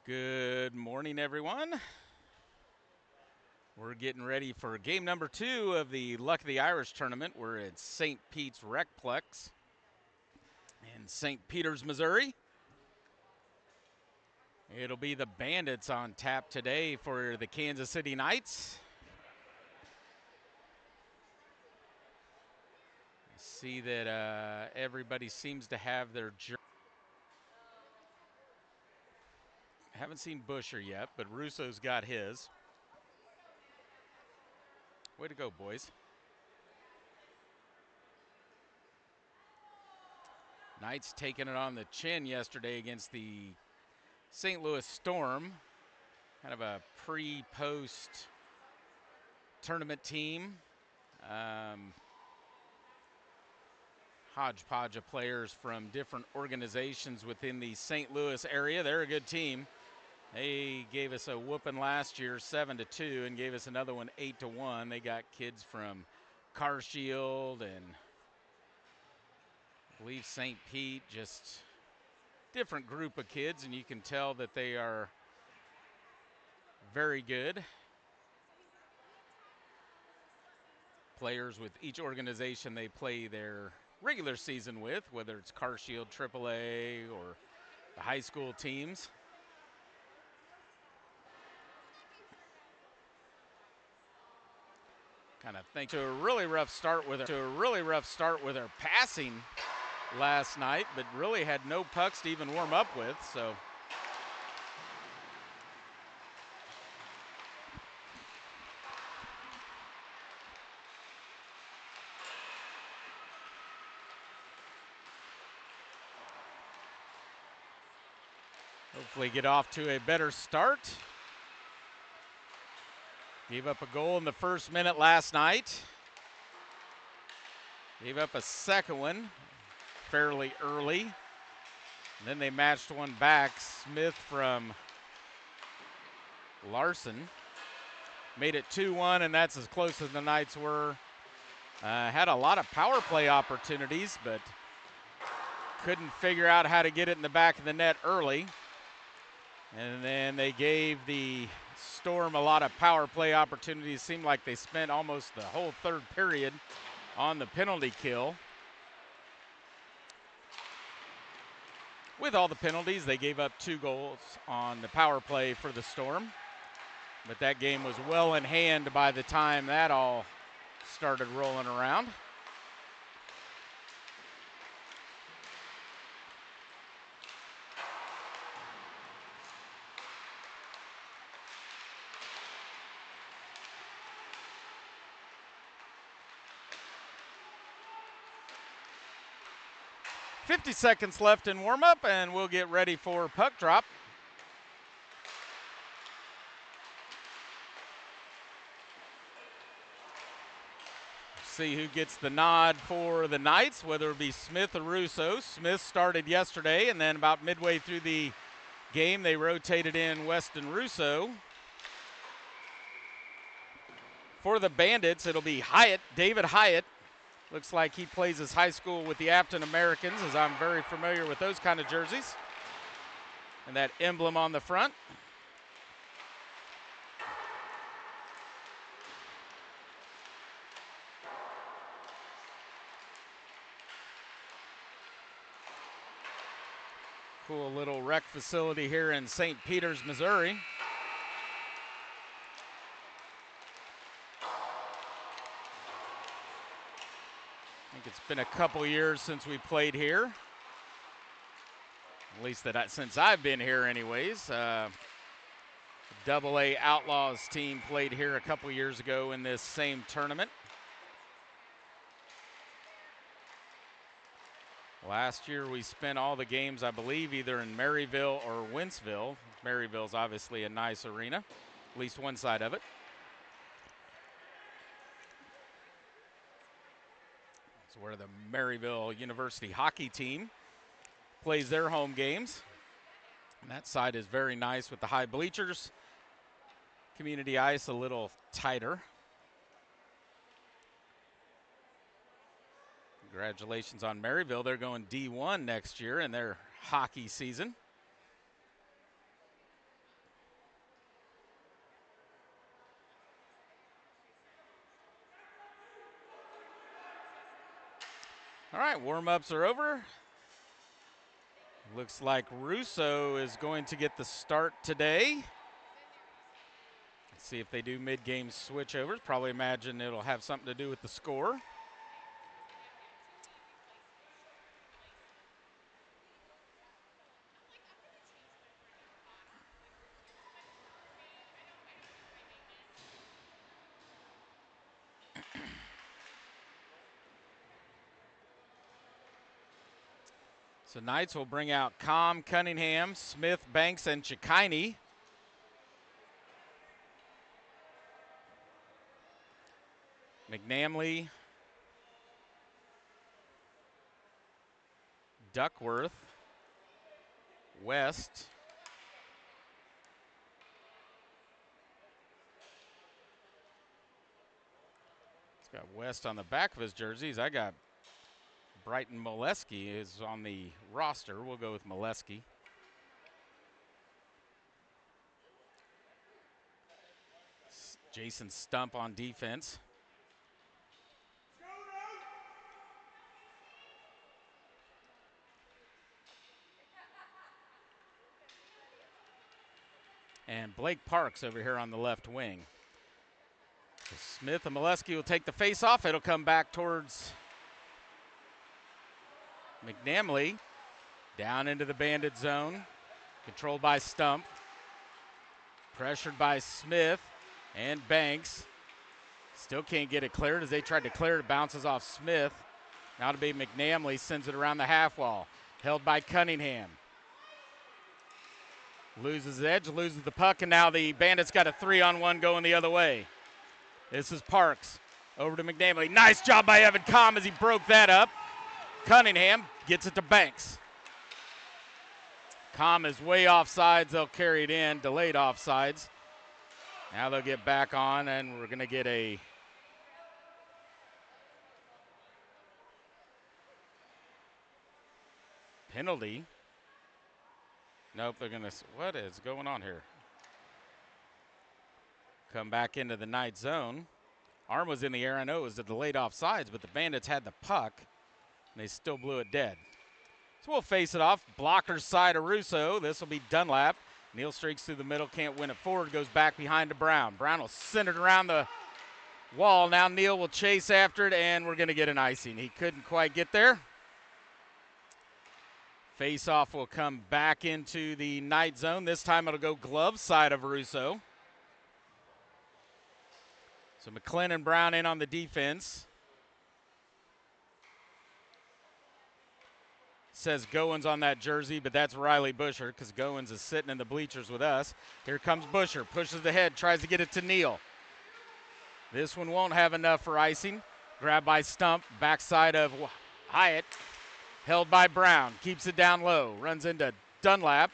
Good morning, everyone. We're getting ready for game number 2 of the Luck of the Irish tournament. We're at St. Pete's Recplex in St. Peters, Missouri. It'll be the Bandits on tap today for the Kansas City Knights. I see that everybody seems to have their jersey. Haven't seen Busher yet, but Russo's got his. Way to go, boys. Knights taking it on the chin yesterday against the St. Louis Storm. Kind of a pre-post tournament team. Hodgepodge of players from different organizations within the St. Louis area. They're a good team. They gave us a whooping last year, 7-2, and gave us another one, 8-1. They got kids from Car Shield and I believe St. Pete, just different group of kids, and you can tell that they are very good players with each organization they play their regular season with, whether it's Car Shield, AAA, or the high school teams. Kind of thanks to a really rough start with her passing last night, but really had no pucks to even warm up with, so hopefully get off to a better start. Gave up a goal in the first minute last night. Gave up a second one fairly early. And then they matched one back. Smith from Larson made it 2-1, and that's as close as the Knights were. Had a lot of power play opportunities, but couldn't figure out how to get it in the back of the net early. And then they gave the Storm a lot of power play opportunities. Seemed like they spent almost the whole third period on the penalty kill. With all the penalties, they gave up 2 goals on the power play for the Storm. But that game was well in hand by the time that all started rolling around. .50 seconds left in warm-up, and we'll get ready for puck drop. See who gets the nod for the Knights, whether it be Smith or Russo. Smith started yesterday, and then about midway through the game, they rotated in Weston Russo. For the Bandits, it'll be Hyatt, David Hyatt. Looks like he plays his high school with the Afton Americans, as I'm very familiar with those kind of jerseys. And that emblem on the front. Cool little rec facility here in St. Peters, Missouri. I think it's been a couple years since we played here. At least since I've been here anyways. AA Outlaws team played here a couple years ago in this same tournament. Last year we spent all the games, I believe, either in Maryville or Wentzville. Maryville's obviously a nice arena, at least one side of it. It's where the Maryville University hockey team plays their home games. And that side is very nice with the high bleachers. Community ice a little tighter. Congratulations on Maryville. They're going D1 next year in their hockey season. All right, warm-ups are over. Looks like Russo is going to get the start today. Let's see if they do mid-game switchovers. Probably imagine it'll have something to do with the score. So Knights will bring out Com, Cunningham, Smith, Banks, and Chikini. McNamlee, Duckworth, West, he's got West on the back of his jerseys. I got Brighton Molesky is on the roster. We'll go with Molesky. Jason Stump on defense. And Blake Parks over here on the left wing. So Smith and Molesky will take the face off. It'll come back towards McNamlee. Down into the Bandit zone. Controlled by Stump. Pressured by Smith and Banks. Still can't get it cleared as they tried to clear it. Bounces off Smith. Now to be McNamlee. Sends it around the half wall. Held by Cunningham. Loses edge, loses the puck, and now the Bandits got a 3-on-1 going the other way. This is Parks. Over to McNamlee. Nice job by Evan Com as he broke that up. Cunningham gets it to Banks. Com is way offsides. They'll carry it in. Delayed offsides. Now they'll get back on, and we're going to get a penalty. Nope, they're going to, what is going on here? Come back into the Knight zone. Arm was in the air. I know it was the delayed offsides, but the Bandits had the puck, and they still blew it dead. So we'll face it off. Blocker's side of Russo. This will be Dunlap. Neal streaks through the middle, can't win it forward, goes back behind to Brown. Brown will send it around the wall. Now Neal will chase after it, and we're going to get an icing. He couldn't quite get there. Face-off will come back into the Knight zone. This time it'll go glove side of Russo. So McClin and Brown in on the defense. Says Goins on that jersey, but that's Riley Busher because Goins is sitting in the bleachers with us. Here comes Busher, pushes the head, tries to get it to Neal. This one won't have enough for icing. Grabbed by Stump, backside of Hyatt. Held by Brown, keeps it down low, runs into Dunlap.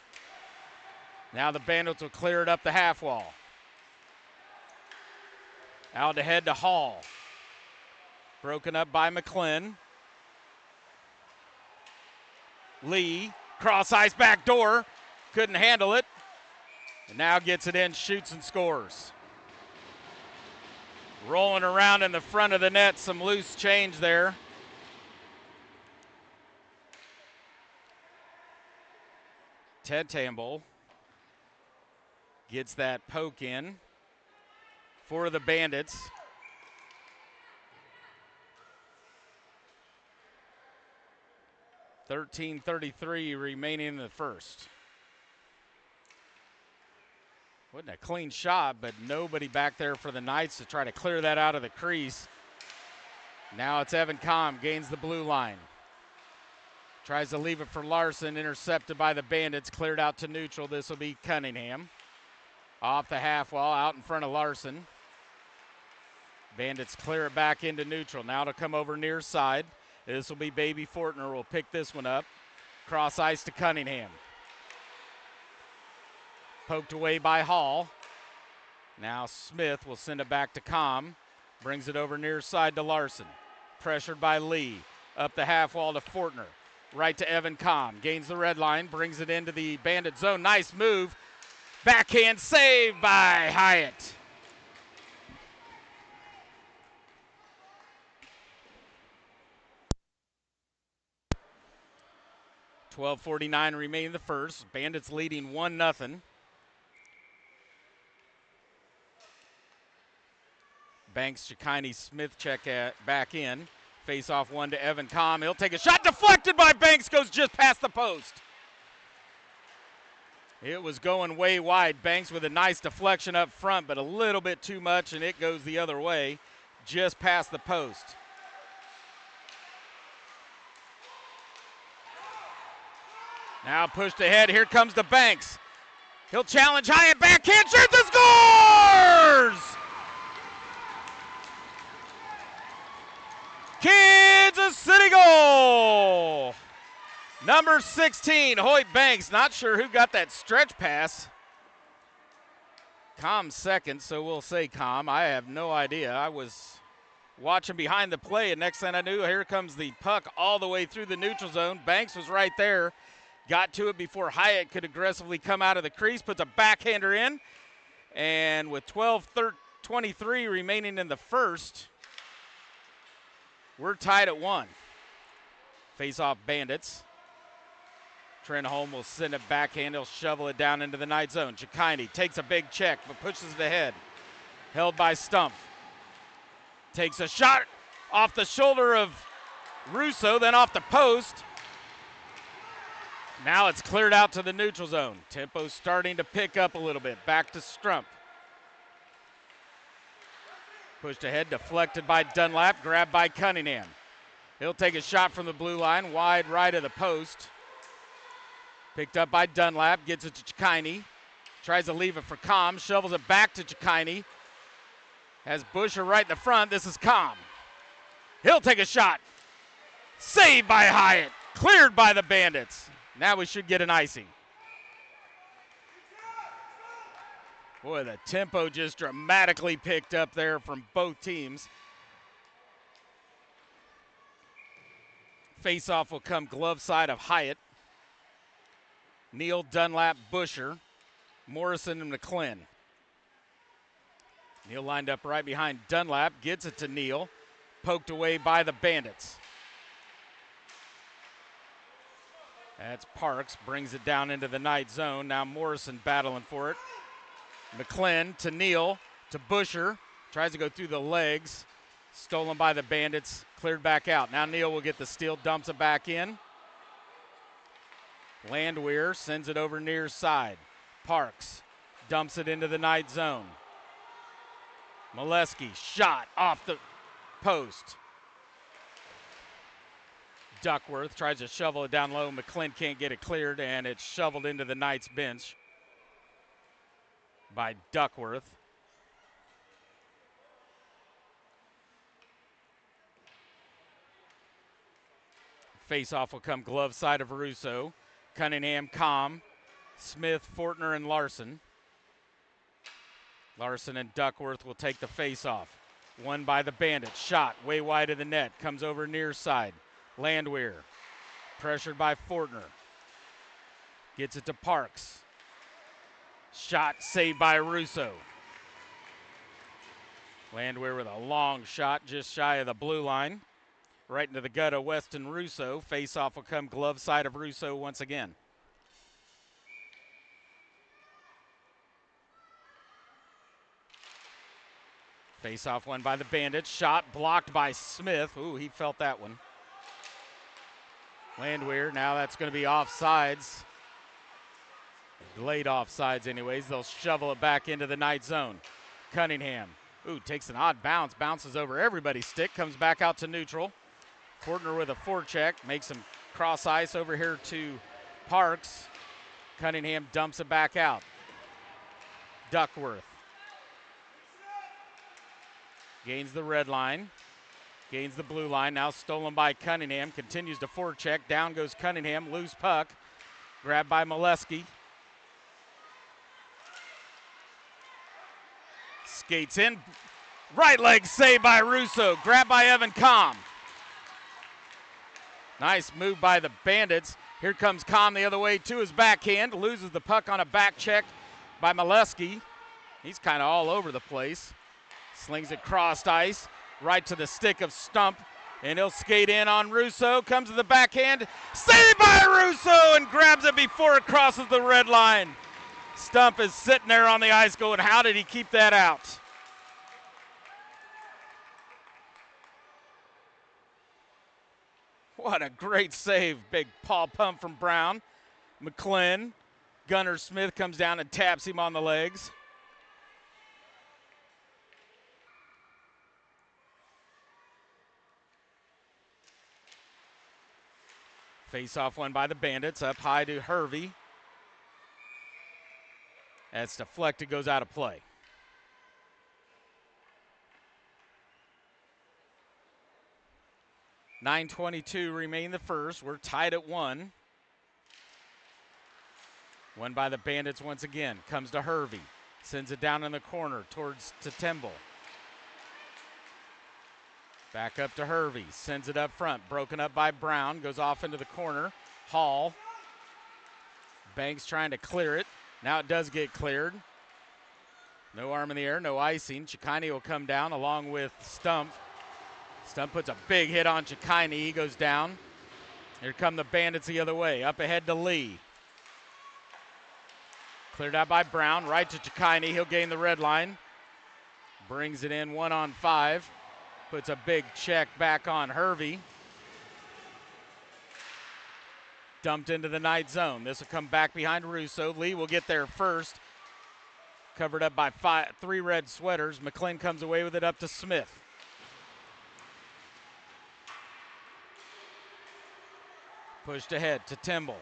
Now the Bandits will clear it up the half wall. Out ahead to Hall. Broken up by McClin. Lee, cross ice back door, couldn't handle it. And now gets it in, shoots and scores. Rolling around in the front of the net, some loose change there. Ted Tamble gets that poke in for the Bandits. .13:33 remaining in the first. Wasn't a clean shot, but nobody back there for the Knights to try to clear that out of the crease. Now it's Evan Com, gains the blue line. Tries to leave it for Larson, intercepted by the Bandits, cleared out to neutral. This will be Cunningham. Off the half wall, out in front of Larson. Bandits clear it back into neutral. Now to come over near side. This will be Baby Fortner. Will pick this one up. Cross ice to Cunningham. Poked away by Hall. Now Smith will send it back to Com. Brings it over near side to Larson. Pressured by Lee. Up the half wall to Fortner. Right to Evan Com. Gains the red line. Brings it into the Bandit zone. Nice move. Backhand save by Hyatt. 12:49 remaining in the first. Bandits leading 1-0. Banks, Chikini, Smith check back in. Face off one to Evan Comm. He'll take a shot. Deflected by Banks. Goes just past the post. It was going way wide. Banks with a nice deflection up front, but a little bit too much, and it goes the other way. Just past the post. Now pushed ahead. Here comes the Banks. He'll challenge Hyatt. Backhand shoots and scores! Kansas City goal! Number 16, Hoyt Banks. Not sure who got that stretch pass. Comm second, so we'll say Comm. I have no idea. I was watching behind the play, and next thing I knew, here comes the puck all the way through the neutral zone. Banks was right there. Got to it before Hyatt could aggressively come out of the crease, puts a backhander in. And with 12:23 remaining in the first, we're tied at 1. Face-off Bandits. Trenholm will send it backhand. He'll shovel it down into the night zone. Chikini takes a big check, but pushes it ahead. Held by Stump. Takes a shot off the shoulder of Russo, then off the post. Now it's cleared out to the neutral zone. Tempo starting to pick up a little bit. Back to Strump. Pushed ahead, deflected by Dunlap, grabbed by Cunningham. He'll take a shot from the blue line, wide right of the post. Picked up by Dunlap, gets it to Chikini. Tries to leave it for Comm, shovels it back to Chikini. Has Busher right in the front, this is Comm. He'll take a shot. Saved by Hyatt, cleared by the Bandits. Now we should get an icing. Boy, the tempo just dramatically picked up there from both teams. Face-off will come glove side of Hyatt. Neal, Dunlap, Busher, Morrison, and McClin. Neal lined up right behind Dunlap, gets it to Neal, poked away by the Bandits. That's Parks, brings it down into the night zone. Now Morrison battling for it. McClin to Neal, to Busher, tries to go through the legs. Stolen by the Bandits, cleared back out. Now Neal will get the steal, dumps it back in. Landwehr sends it over near side. Parks dumps it into the night zone. Molesky, shot off the post. Duckworth tries to shovel it down low. McClin can't get it cleared, and it's shoveled into the Knights bench by Duckworth. Face-off will come glove side of Russo. Cunningham, Comm, Smith, Fortner, and Larson. Larson and Duckworth will take the face-off. Won by the Bandits. Shot way wide of the net. Comes over near side. Landwehr, pressured by Fortner. Gets it to Parks. Shot saved by Russo. Landwehr with a long shot just shy of the blue line. Right into the gut of Weston Russo. Face-off will come glove side of Russo once again. Face-off won by the Bandits. Shot blocked by Smith. Ooh, he felt that one. Landwehr, now that's going to be offsides. Delayed offsides anyways. They'll shovel it back into the night zone. Cunningham, ooh, takes an odd bounce. Bounces over everybody's stick. Comes back out to neutral. Fortner with a forecheck. Makes him cross ice over here to Parks. Cunningham dumps it back out. Duckworth. Gains the red line. Gains the blue line. Now stolen by Cunningham. Continues to forecheck. Down goes Cunningham. Loose puck. Grabbed by Molesky. Skates in. Right leg saved by Russo. Grabbed by Evan Comm. Nice move by the Bandits. Here comes Comm the other way to his backhand. Loses the puck on a back check by Molesky. He's kind of all over the place. Slings it crossed ice. Right to the stick of Stump. And he'll skate in on Russo, comes to the backhand, saved by Russo, and grabs it before it crosses the red line. Stump is sitting there on the ice going, how did he keep that out? What a great save. Big paw pump from Brown. McClin, Gunnar Smith comes down and taps him on the legs. Face-off won by the Bandits, up high to Hervey. That's deflected, goes out of play. .9:22 remain the first. We're tied at 1. Won by the Bandits once again. Comes to Hervey. Sends it down in the corner towards Temple. Back up to Hervey. Sends it up front. Broken up by Brown. Goes off into the corner. Hall. Banks trying to clear it. Now it does get cleared. No arm in the air. No icing. Chikine will come down along with Stump. Stump puts a big hit on Chikine. He goes down. Here come the Bandits the other way. Up ahead to Lee. Cleared out by Brown. Right to Chikine. He'll gain the red line. Brings it in 1-on-5. Puts a big check back on Hervey. Dumped into the night zone. This will come back behind Russo. Lee will get there first. Covered up by 3 red sweaters. McClin comes away with it up to Smith. Pushed ahead to Timble.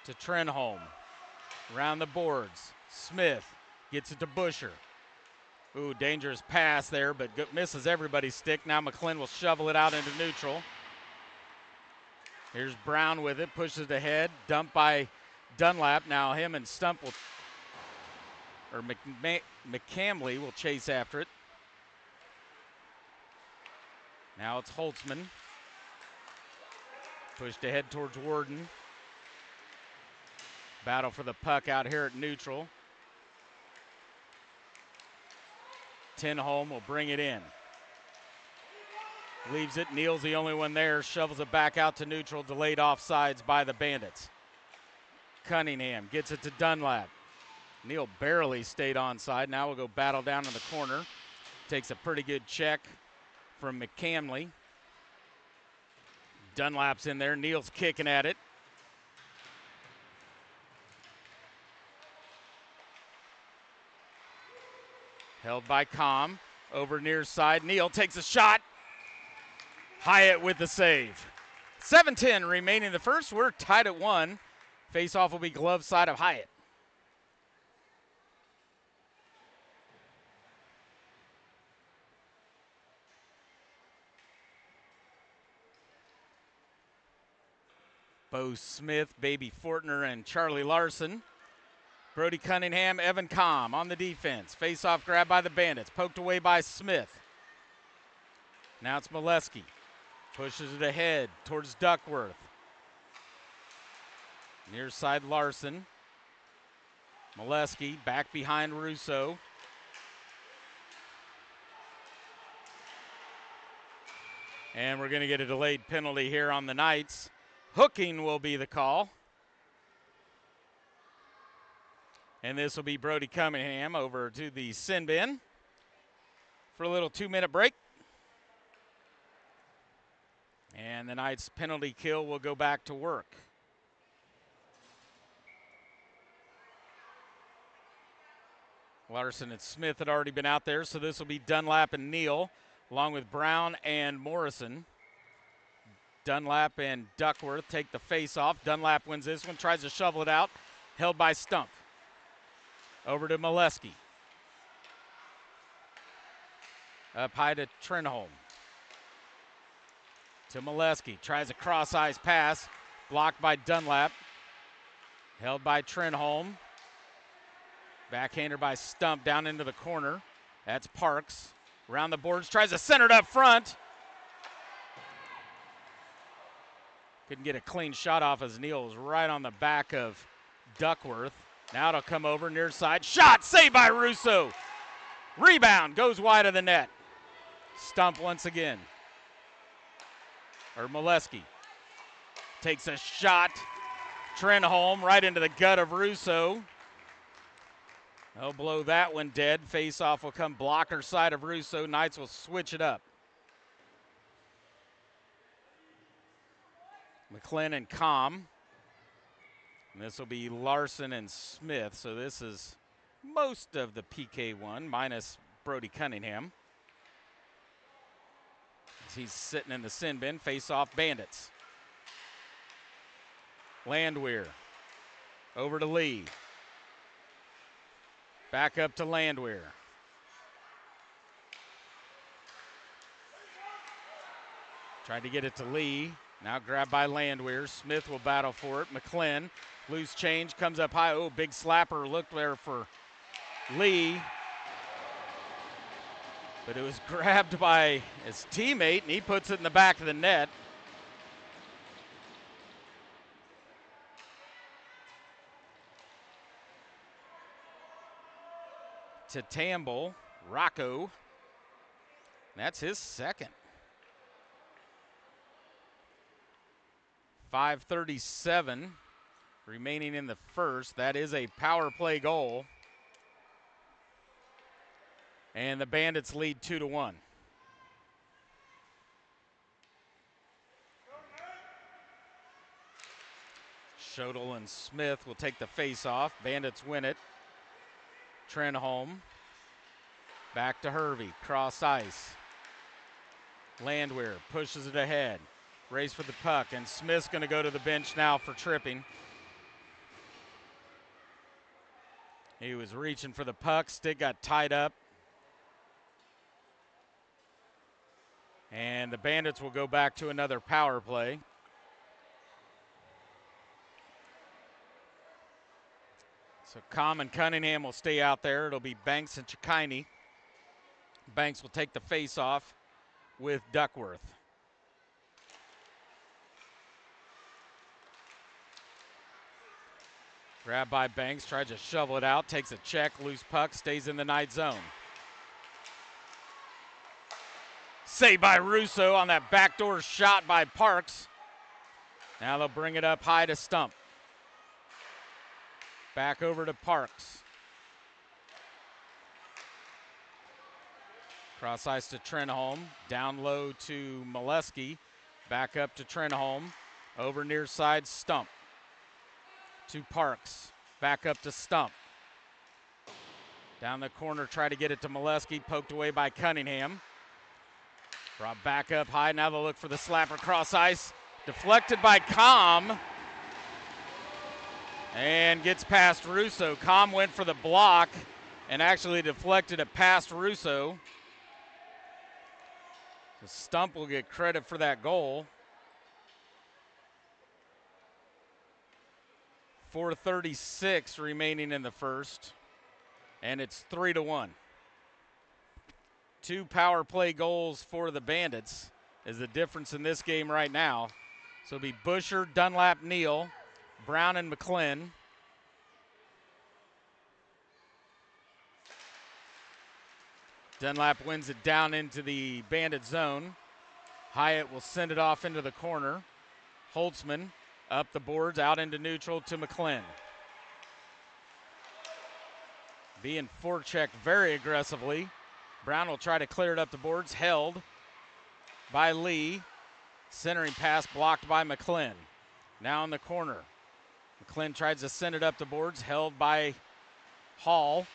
To Trenholm. Around the boards. Smith gets it to Busher. Ooh, dangerous pass there, but misses everybody's stick. Now McClin will shovel it out into neutral. Here's Brown with it, pushes it ahead. Dumped by Dunlap. Now him and Stump will, or McCamley will chase after it. Now it's Holtzman. Pushed ahead towards Warden. Battle for the puck out here at neutral. Tenholm will bring it in. Leaves it. Neal's the only one there. Shovels it back out to neutral. Delayed offsides by the Bandits. Cunningham gets it to Dunlap. Neal barely stayed onside. Now we'll go battle down in the corner. Takes a pretty good check from McCamley. Dunlap's in there. Neal's kicking at it. Held by Com. Over near side. Neal takes a shot. Hyatt with the save. 7:10 remaining in the first. We're tied at 1. Face-off will be glove side of Hyatt. Bo Smith, Baby Fortner, and Charlie Larson. Brody Cunningham, Evan Com on the defense. Face-off grab by the Bandits. Poked away by Smith. Now it's Molesky. Pushes it ahead towards Duckworth. Near side Larson. Molesky back behind Russo. And we're going to get a delayed penalty here on the Knights. Hooking will be the call. And this will be Brody Cunningham over to the sin bin for a little 2-minute break. And the Knights penalty kill will go back to work. Larson and Smith had already been out there, so this will be Dunlap and Neal, along with Brown and Morrison. Dunlap and Duckworth take the face-off. Dunlap wins this one, tries to shovel it out, held by Stump. Over to Molesky. Up high to Trenholm. To Molesky, tries a cross-ice pass, blocked by Dunlap. Held by Trenholm. Backhander by Stump down into the corner. That's Parks. Around the boards, tries to center it up front. Couldn't get a clean shot off as Neal was right on the back of Duckworth. Now it'll come over near side. Shot, saved by Russo. Rebound, goes wide of the net. Stump once again. Or Molesky takes a shot. Trenholm right into the gut of Russo. They'll blow that one dead. Face-off will come blocker side of Russo. Knights will switch it up. McClin and Com. And this will be Larson and Smith. So this is most of the PK one, minus Brody Cunningham. He's sitting in the sin bin. Face-off Bandits. Landwehr. Over to Lee. Back up to Landwehr. Tried to get it to Lee. Now grabbed by Landwehr. Smith will battle for it. McClin. Loose change. Comes up high. Oh, big slapper. Looked there for Lee. But it was grabbed by his teammate, and he puts it in the back of the net. To Tamble, Rocco. That's his second. 5:37 remaining in the first. That is a power play goal. And the Bandits lead 2-1. Schodel and Smith will take the face-off. Bandits win it. Trenholm. Back to Hervey. Cross ice. Landwehr pushes it ahead. Race for the puck, and Smith's going to go to the bench now for tripping. He was reaching for the puck. Stick got tied up. And the Bandits will go back to another power play. So Com and Cunningham will stay out there. It'll be Banks and Chikini. Banks will take the face-off with Duckworth. Grabbed by Banks, tries to shovel it out, takes a check, loose puck, stays in the Knight zone. Saved by Russo on that backdoor shot by Parks. Now they'll bring it up high to Stump. Back over to Parks. Cross ice to Trenholm. Down low to Molesky. Back up to Trenholm. Over near side, Stump. To Parks. Back up to Stump. Down the corner, try to get it to Molesky. Poked away by Cunningham. Brought back up high. Now they'll look for the slapper cross ice. Deflected by Com. And gets past Russo. Com went for the block and actually deflected it past Russo. So Stump will get credit for that goal. 4:36 remaining in the first. And it's 3-1. 2 power play goals for the Bandits is the difference in this game right now. So it'll be Busher, Dunlap, Neal, Brown, and McClin. Dunlap wins it down into the Bandit zone. Hyatt will send it off into the corner. Holtzman up the boards, out into neutral to McClin. Being forechecked very aggressively. Brown will try to clear it up the boards, held by Lee. Centering pass blocked by McClin. Now in the corner. McClin tries to send it up the boards, held by Hall.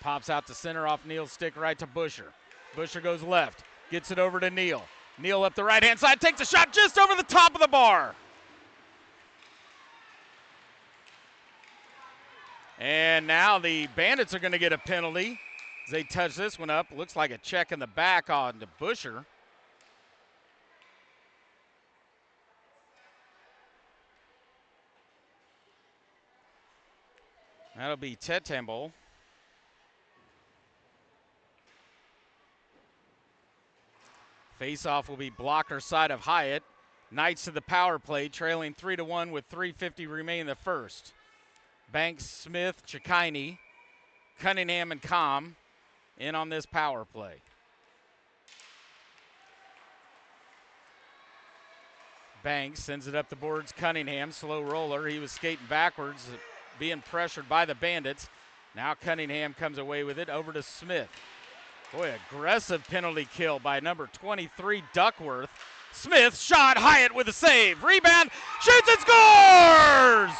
Pops out to center off Neal's stick right to Busher. Busher goes left, gets it over to Neal. Neal up the right-hand side, takes a shot just over the top of the bar. And now the Bandits are going to get a penalty as they touch this one up. Looks like a check in the back on to Busher. That'll be Tetambol. Face-off will be blocker side of Hyatt. Knights to the power play, trailing 3-1 with 3:50 remaining in the first. Banks, Smith, Chikini, Cunningham, and Com in on this power play. Banks sends it up the boards. Cunningham, slow roller. He was skating backwards, being pressured by the Bandits. Now Cunningham comes away with it over to Smith. Boy, aggressive penalty kill by number 23, Duckworth. Smith shot, Hyatt with a save. Rebound, shoots and scores!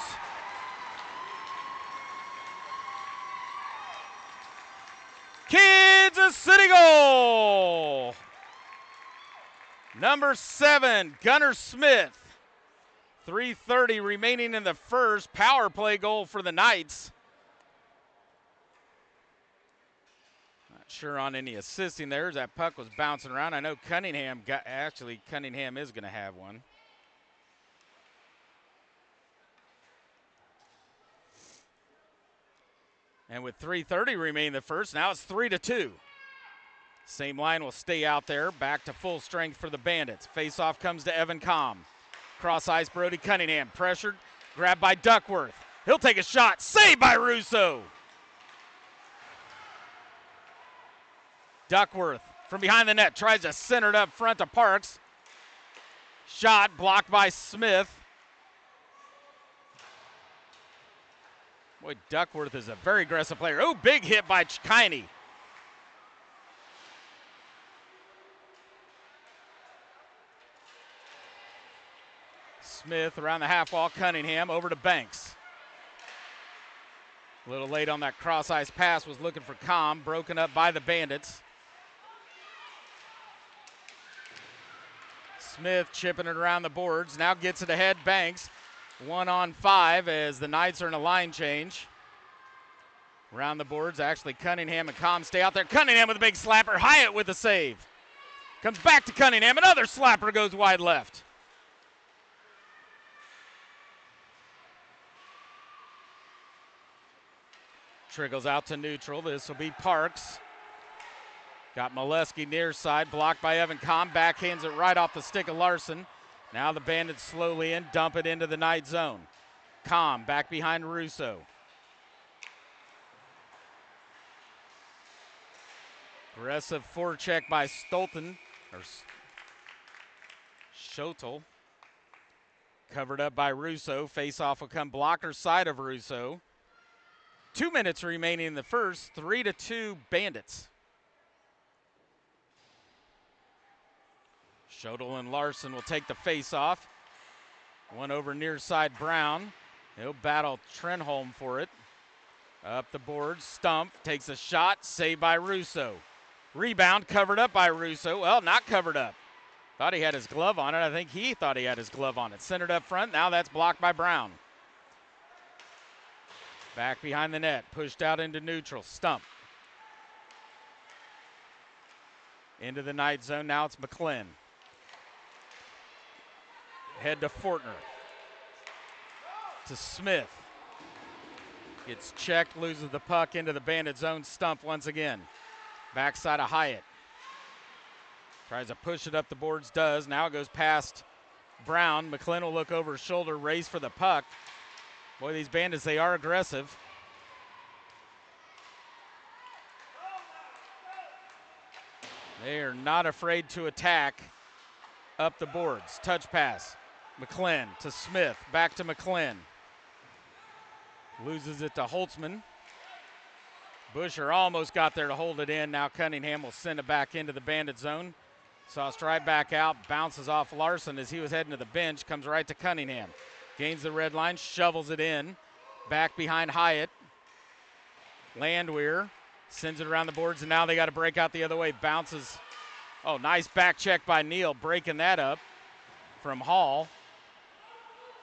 Kansas City goal! Number 7, Gunnar Smith. 3:30 remaining in the first. Power play goal for the Knights. Not sure on any assisting there as that puck was bouncing around. I know Cunningham is going to have one. And with 3:30 remaining in the first, now it's 3-2. Same line will stay out there. Back to full strength for the Bandits. Face-off comes to Evan Combe. Cross ice, Brody Cunningham. Pressured, grabbed by Duckworth. He'll take a shot. Saved by Russo. Duckworth from behind the net tries to center it up front to Parks. Shot blocked by Smith. Boy, Duckworth is a very aggressive player. Oh, big hit by Chikini. Smith around the half wall. Cunningham over to Banks. A little late on that cross ice pass, was looking for Combe, broken up by the Bandits. Smith chipping it around the boards, now gets it ahead. Banks 1-on-5 as the Knights are in a line change. Around the boards, actually Cunningham and Combe stay out there. Cunningham with a big slapper, Hyatt with a save. Comes back to Cunningham, another slapper goes wide left. Trickles out to neutral. This will be Parks. Got Molesky near side, blocked by Evan Combe. Backhands it right off the stick of Larson. Now the Bandits slowly in, dump it into the Knight zone. Combe back behind Russo. Aggressive forecheck by Stolten, or Schotel. Covered up by Russo. Face-off will come blocker side of Russo. 2 minutes remaining in the first, 3-2 Bandits. Schotel and Larson will take the face-off. One over near side Brown. He'll battle Trenholm for it. Up the board, Stump takes a shot, saved by Russo. Rebound covered up by Russo. Well, not covered up. Thought he had his glove on it. I think he thought he had his glove on it. Centered up front, now that's blocked by Brown. Back behind the net, pushed out into neutral. Stump. Into the Knight zone, now it's McClin. Head to Fortner. To Smith. Gets checked, loses the puck into the Bandit zone. Stump once again. Backside of Hyatt. Tries to push it up the boards, does. Now it goes past Brown. McClin will look over his shoulder, race for the puck. Boy, these Bandits, they are aggressive. They are not afraid to attack up the boards. Touch pass. McClin to Smith. Back to McClin. Loses it to Holtzman. Busher almost got there to hold it in. Now Cunningham will send it back into the Bandit zone. Saw stride back out. Bounces off Larson as he was heading to the bench. Comes right to Cunningham. Gains the red line, shovels it in. Back behind Hyatt. Landwehr sends it around the boards, and now they got to break out the other way. Bounces. Oh, nice back check by Neal, breaking that up from Hall.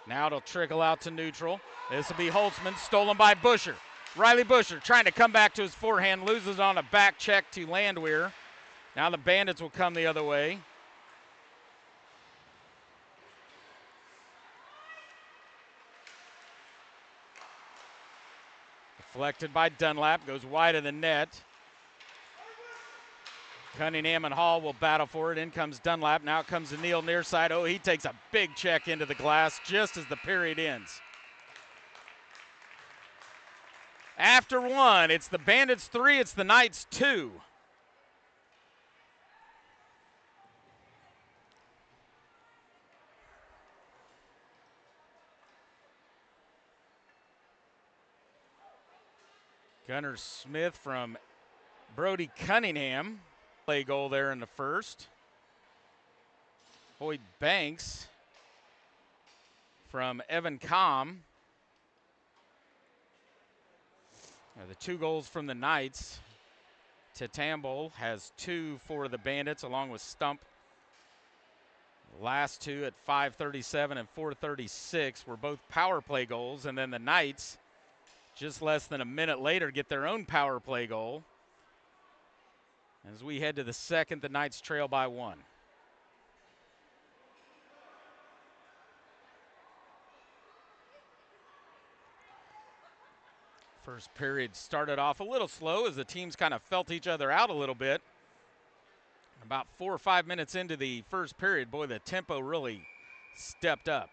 Now it'll trickle out to neutral. This will be Holtzman, stolen by Busher. Riley Busher trying to come back to his forehand, loses on a back check to Landwehr. Now the Bandits will come the other way. Deflected by Dunlap, goes wide of the net. Cunningham and Hall will battle for it. In comes Dunlap. Now it comes to Neal near side. Oh, he takes a big check into the glass just as the period ends. After one, it's the Bandits 3, it's the Knights 2. Gunnar Smith from Brody Cunningham. Play goal there in the first. Hoyt Banks from Evan Com. The 2 goals from the Knights. Tatamble has 2 for the Bandits along with Stump. Last 2 at 5:37 and 4:36 were both power play goals, and then the Knights, just less than a minute later, get their own power play goal. As we head to the second, the Knights trail by 1. First period started off a little slow as the teams kind of felt each other out a little bit. About 4 or 5 minutes into the first period, boy, the tempo really stepped up.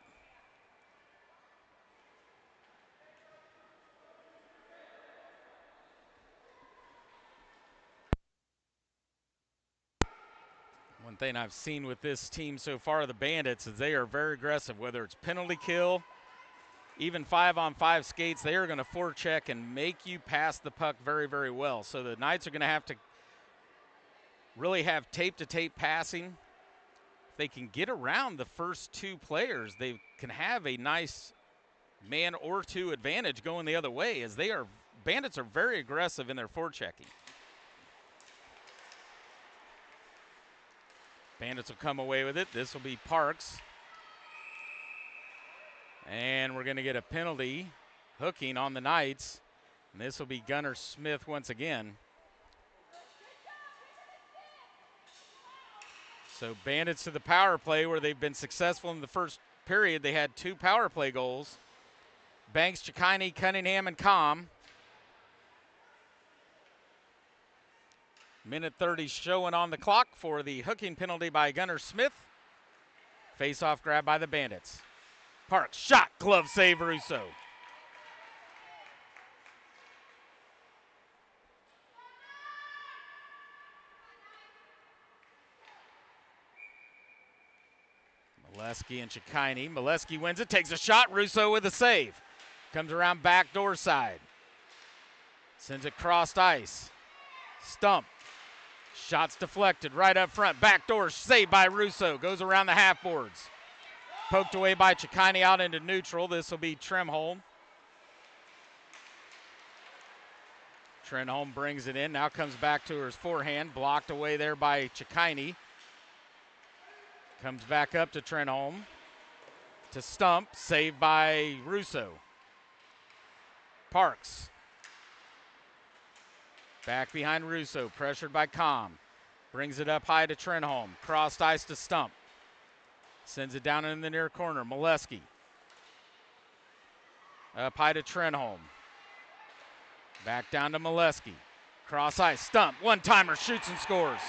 One thing I've seen with this team so far, the Bandits, is they are very aggressive, whether it's penalty kill, even 5-on-5 skates, they are going to forecheck and make you pass the puck very, very well. So the Knights are going to have to really have tape-to-tape passing. If they can get around the first 2 players, they can have a nice man or 2 advantage going the other way, as Bandits are very aggressive in their forechecking. Bandits will come away with it. This will be Parks. And we're going to get a penalty hooking on the Knights. And this will be Gunnar Smith once again. So Bandits to the power play, where they've been successful in the first period. They had 2 power play goals. Banks, Chikini, Cunningham, and Com. Minute 30 showing on the clock for the hooking penalty by Gunnar Smith. Face-off grab by the Bandits. Parks, shot, glove save, Russo. Molesky and Chikini. Molesky wins it, takes a shot, Russo with a save. Comes around backdoor side. Sends it crossed ice. Stump. Shots deflected right up front. Backdoor saved by Russo. Goes around the half boards. Poked away by Chikini out into neutral. This will be Trenholm. Trenholm brings it in. Now comes back to his forehand. Blocked away there by Chikini. Comes back up to Trenholm. To Stump. Saved by Russo. Parks. Back behind Russo. Pressured by Com. Brings it up high to Trenholm. Crossed ice to Stump. Sends it down in the near corner. Molesky. Up high to Trenholm. Back down to Molesky. Cross ice. Stump. One-timer. Shoots and scores.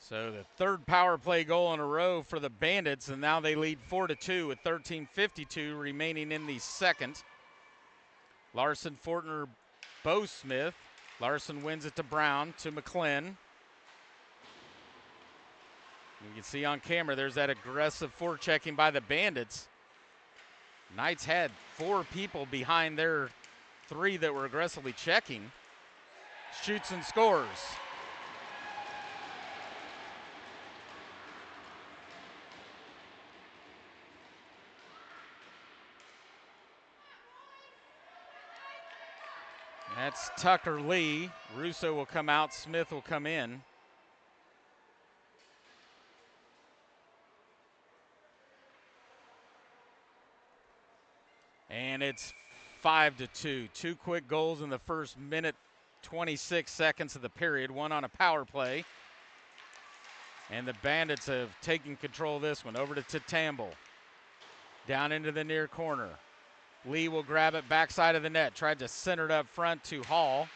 So the 3rd power play goal in a row for the Bandits, and now they lead 4-2 with 13:52 remaining in the second. Larson, Fortner, Bo Smith. Larson wins it to Brown, to McClin. You can see on camera there's that aggressive forechecking by the Bandits. Knights had 4 people behind their 3 that were aggressively checking. Shoots and scores. That's Tucker Lee. Russo will come out. Smith will come in. And it's 5-2. 2 quick goals in the first minute, 26 seconds of the period. 1 on a power play. And the Bandits have taken control of this one. Over to Tatamble. Down into the near corner. Lee will grab it backside of the net. Tried to center it up front to Hall.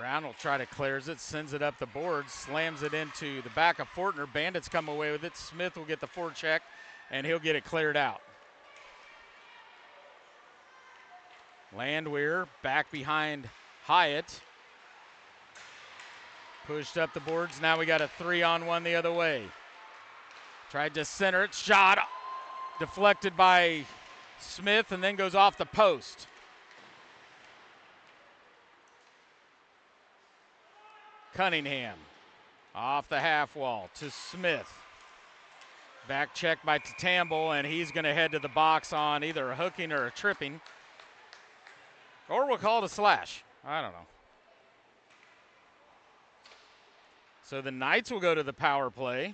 Brown will try to clears it, sends it up the board, slams it into the back of Fortner. Bandits come away with it. Smith will get the forecheck, and he'll get it cleared out. Landwehr back behind Hyatt. Pushed up the boards. Now we got a 3-on-1 the other way. Tried to center it. Shot deflected by Smith and then goes off the post. Cunningham off the half wall to Smith. Back check by Tatamble, and he's going to head to the box on either a hooking or a tripping. Or we'll call it a slash. I don't know. So the Knights will go to the power play.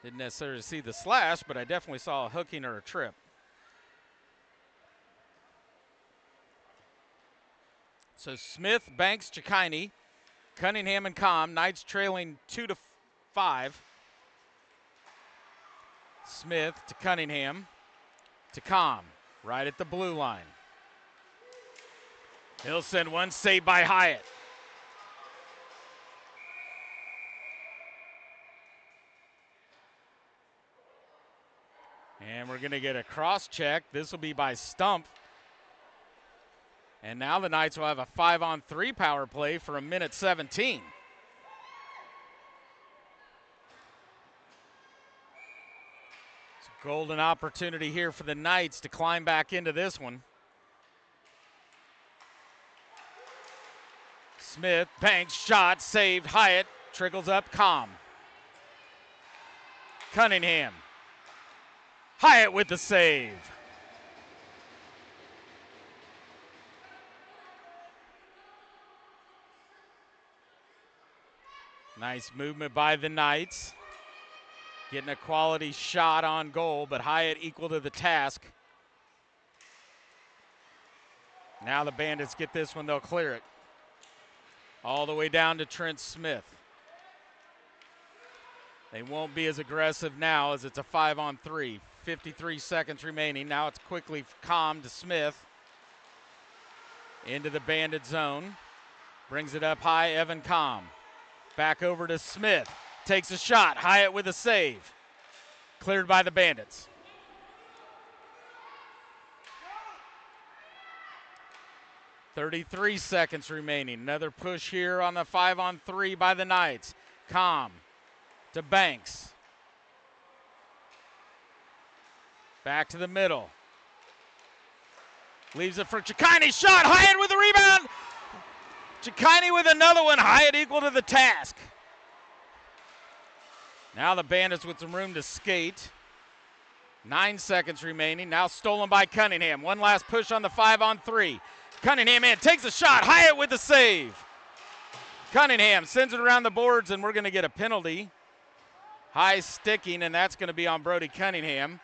Didn't necessarily see the slash, but I definitely saw a hooking or a trip. So Smith, Banks, Chikini, Cunningham, and Com. Knights trailing 2-5. Smith to Cunningham to Com, right at the blue line. He'll send one, saved by Hyatt. And we're going to get a cross check. This will be by Stump. And now the Knights will have a 5-on-3 power play for 1:17. It's a golden opportunity here for the Knights to climb back into this one. Smith, Banks, shot, saved. Hyatt trickles up, Com. Cunningham. Hyatt with the save. Nice movement by the Knights. Getting a quality shot on goal, but Hyatt equal to the task. Now the Bandits get this one, they'll clear it. All the way down to Trent Smith. They won't be as aggressive now as it's a 5-on-3. 53 seconds remaining. Now it's quickly Com to Smith. Into the Bandit zone. Brings it up high, Evan Com. Back over to Smith. Takes a shot. Hyatt with a save. Cleared by the Bandits. .33 seconds remaining. Another push here on the 5-on-3 by the Knights. Com to Banks. Back to the middle. Leaves it for Chikini. Shot. Hyatt with the rebound. Chikini with another one. Hyatt equal to the task. Now the Bandits with some room to skate. 9 seconds remaining. Now stolen by Cunningham. One last push on the 5-on-3. Cunningham in, takes a shot. Hyatt with the save. Cunningham sends it around the boards, and we're going to get a penalty. High sticking, and that's going to be on Brody Cunningham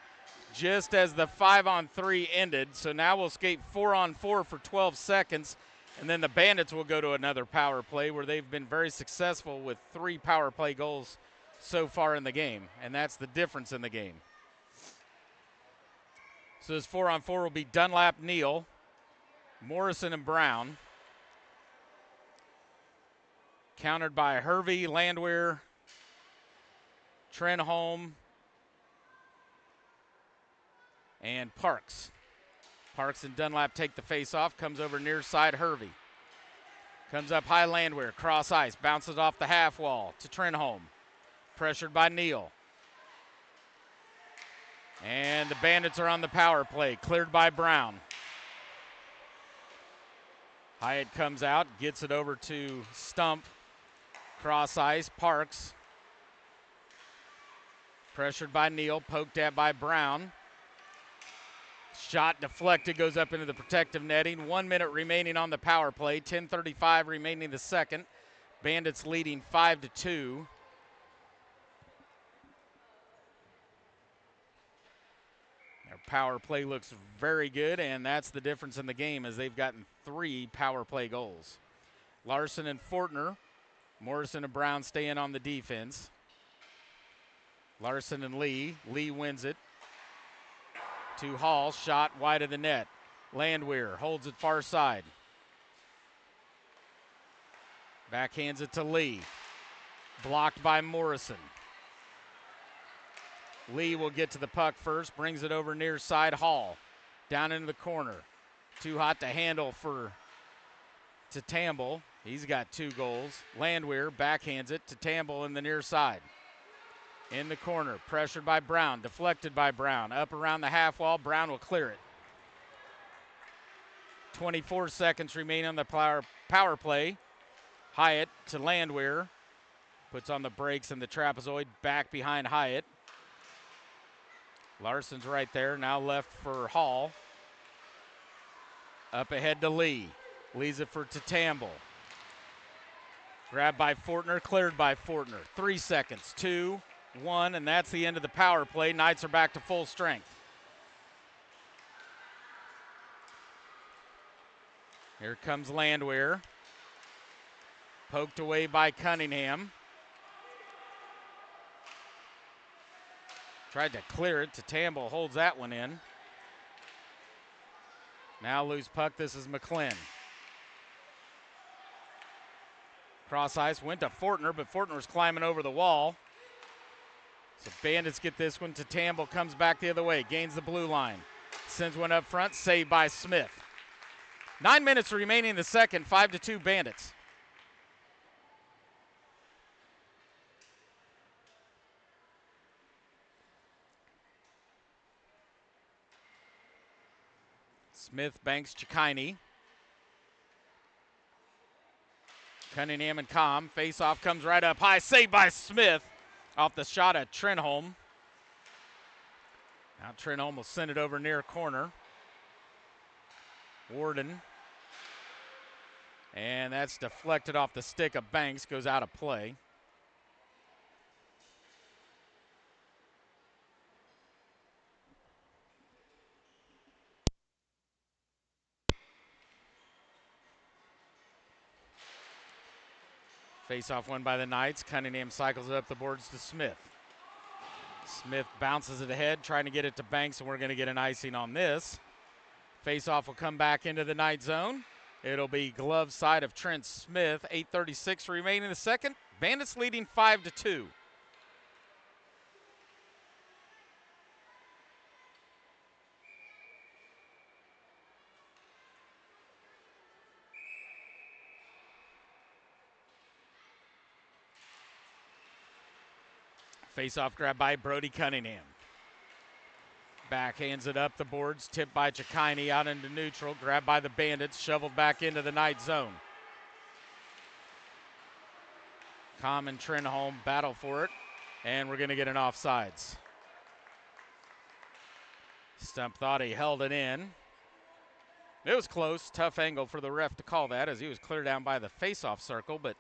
just as the 5-on-3 ended. So now we'll skate 4-on-4 for 12 seconds, and then the Bandits will go to another power play where they've been very successful with 3 power play goals so far in the game, and that's the difference in the game. So this 4-on-4 will be Dunlap, Neal, Morrison, and Brown. Countered by Hervey, Landwehr, Trenholm, and Parks. Parks and Dunlap take the face off. Comes over near side, Hervey. Comes up high, Landwehr, cross ice, bounces off the half wall to Trenholm. Pressured by Neal. And the Bandits are on the power play, cleared by Brown. Hyatt comes out, gets it over to Stump. Cross ice, Parks. Pressured by Neal, poked at by Brown. Shot deflected, goes up into the protective netting. 1 minute remaining on the power play. 10:35 remaining the second. Bandits leading 5-2. Their power play looks very good, and that's the difference in the game as they've gotten 3 power play goals. Larson and Fortner. Morrison and Brown stay in on the defense. Larson and Lee. Lee wins it to Hall. Shot wide of the net. Landwehr holds it far side. Backhands it to Lee. Blocked by Morrison. Lee will get to the puck first, brings it over near side. Hall down into the corner. Too hot to handle to Tamble. He's got 2 goals. Landwehr backhands it to Tamble in the near side. In the corner, pressured by Brown, deflected by Brown. Up around the half wall, Brown will clear it. 24 seconds remain on the power play. Hyatt to Landwehr. Puts on the brakes and the trapezoid back behind Hyatt. Larson's right there, now left for Hall. Up ahead to Lee. Leaves it for Tamble. Grabbed by Fortner, cleared by Fortner. 3 seconds, 2, 1, and that's the end of the power play. Knights are back to full strength. Here comes Landwehr. Poked away by Cunningham. Tried to clear it. Tamble holds that one in. Now loose puck. This is McClin. Cross ice went to Fortner, but Fortner was climbing over the wall. So Bandits get this one. Tamble comes back the other way. Gains the blue line. Sends one up front. Saved by Smith. 9 minutes remaining in the second. 5-2 Bandits. Smith banks Chikini. Cunningham and Com. Face-off comes right up high. Saved by Smith off the shot at Trenholm. Now Trenholm will send it over near corner. Warden. And that's deflected off the stick of Banks. Goes out of play. Face-off won by the Knights. Cunningham cycles it up the boards to Smith. Smith bounces it ahead, trying to get it to Banks, and we're going to get an icing on this. Face-off will come back into the Knight zone. It'll be glove side of Trent Smith. 8:36 remaining in the second. Bandits leading 5-2. Face-off grab by Brody Cunningham. Backhands it up the boards, tipped by Chikini out into neutral, grabbed by the Bandits, shoveled back into the Knight zone. Com and Trenholm battle for it, and we're going to get an offsides. Stump thought he held it in. It was close, tough angle for the ref to call that as he was clear down by the face-off circle, but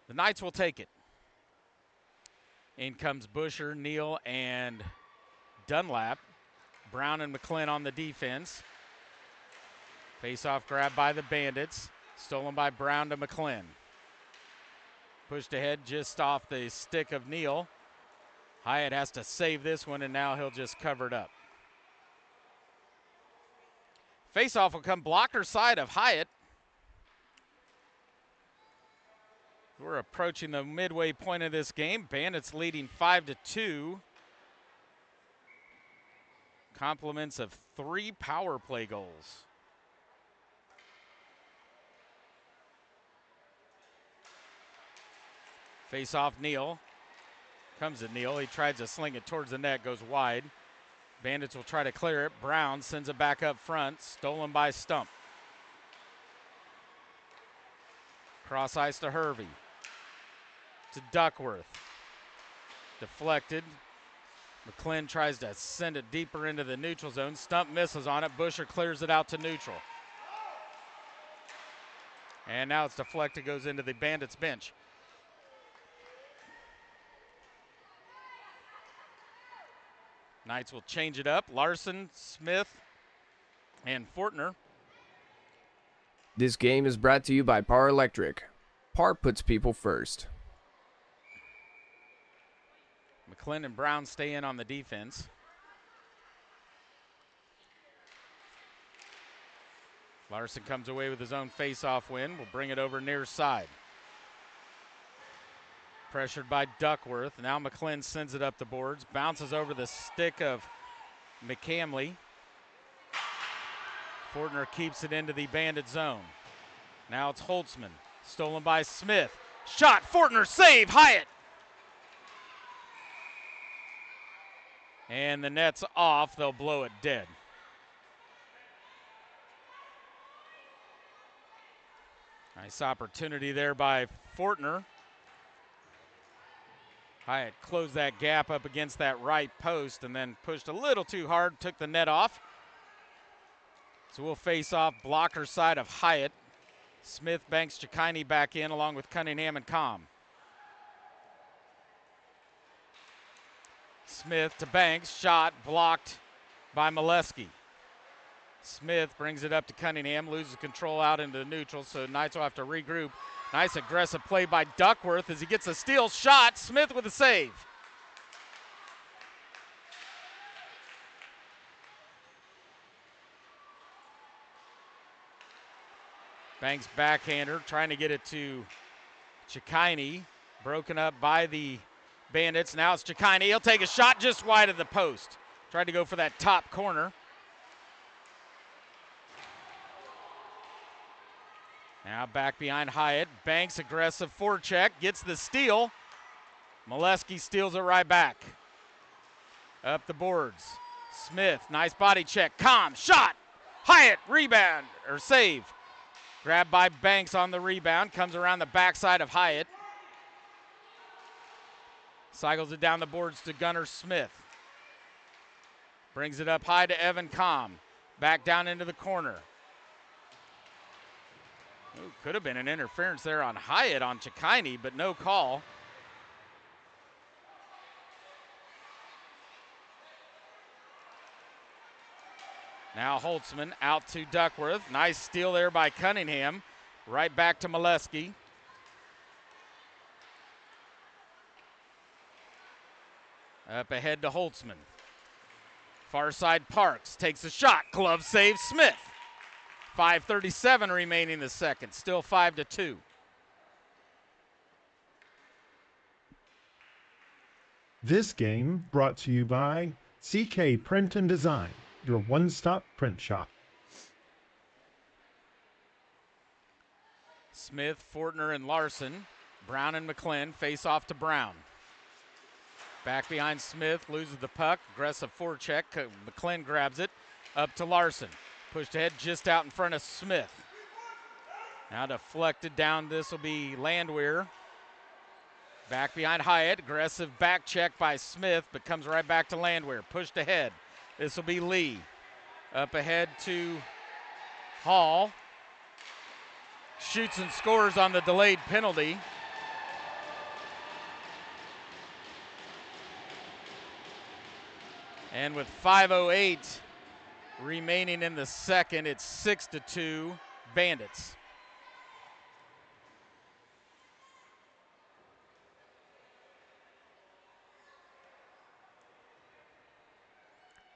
the Knights will take it. In comes Busher, Neal, and Dunlap. Brown and McClin on the defense. Face-off grab by the Bandits. Stolen by Brown to McClin. Pushed ahead just off the stick of Neal. Hyatt has to save this one, and now he'll just cover it up. Face-off will come blocker side of Hyatt. We're approaching the midway point of this game. Bandits leading 5-2. Compliments of 3 power play goals. Face off Neal. Comes to Neal. He tries to sling it towards the net, goes wide. Bandits will try to clear it. Brown sends it back up front. Stolen by Stump. Cross ice to Hervey. To Duckworth. Deflected. McClin tries to send it deeper into the neutral zone. Stump misses on it. Busher clears it out to neutral. And now it's deflected, goes into the Bandits bench. Knights will change it up. Larson, Smith, and Fortner. This game is brought to you by Power Electric. Power puts people first. McClin and Brown stay in on the defense. Larson comes away with his own face-off win. Will bring it over near side. Pressured by Duckworth. Now McClin sends it up the boards. Bounces over the stick of McCamley. Fortner keeps it into the Bandit zone. Now it's Holtzman. Stolen by Smith. Shot. Fortner save. Hyatt. And the net's off. They'll blow it dead. Nice opportunity there by Fortner. Hyatt closed that gap up against that right post and then pushed a little too hard, took the net off. So we'll face off blocker side of Hyatt. Smith banks Chikini back in along with Cunningham and Com. Smith to Banks, shot blocked by Molesky. Smith brings it up to Cunningham, loses control out into neutral, so Knights will have to regroup. Nice aggressive play by Duckworth as he gets a steal shot. Smith with a save. Banks backhander, trying to get it to Chikini. Broken up by the Bandits. Now it's Chikini. He'll take a shot just wide of the post. Tried to go for that top corner. Now back behind Hyatt. Banks aggressive forecheck. Gets the steal. Molesky steals it right back. Up the boards. Smith, nice body check. Com, shot. Hyatt, rebound, or save. Grabbed by Banks on the rebound. Comes around the backside of Hyatt. Cycles it down the boards to Gunnar Smith. Brings it up high to Evan Com. Back down into the corner. Ooh, could have been an interference there on Hyatt on Chikini, but no call. Now Holtzman out to Duckworth. Nice steal there by Cunningham. Right back to Molesky. Up ahead to Holtzman. Far side Parks takes a shot. Glove save Smith. 5:37 remaining in the second. Still 5-2. This game brought to you by CK Print and Design, your one-stop print shop. Smith, Fortner, and Larson. Brown and McClin face off to Brown. Back behind Smith, loses the puck. Aggressive forecheck. McClin grabs it. Up to Larson. Pushed ahead just out in front of Smith. Now deflected down. This will be Landwehr. Back behind Hyatt. Aggressive back check by Smith, but comes right back to Landwehr. Pushed ahead. This will be Lee. Up ahead to Hall. Shoots and scores on the delayed penalty. And with 5:08 remaining in the second, it's 6-2 Bandits.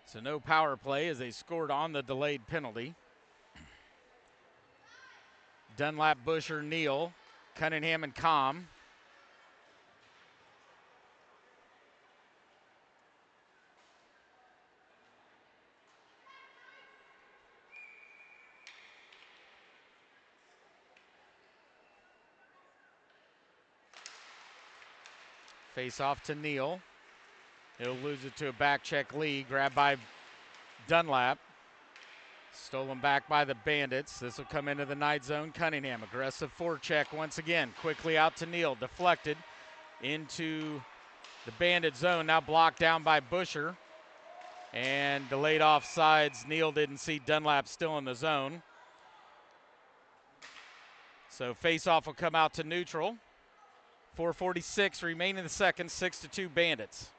So no power play as they scored on the delayed penalty. Dunlap, Busher, Neal, Cunningham, and Com. Face off to Neal. He'll lose it to a back check Lee, grabbed by Dunlap. Stolen back by the Bandits. This will come into the Knight zone. Cunningham, aggressive forecheck once again. Quickly out to Neal, deflected into the Bandit zone. Now blocked down by Busher. And delayed offsides. Neal didn't see Dunlap still in the zone. So face-off will come out to neutral. 4:46 remaining in the second, 6-2 Bandits.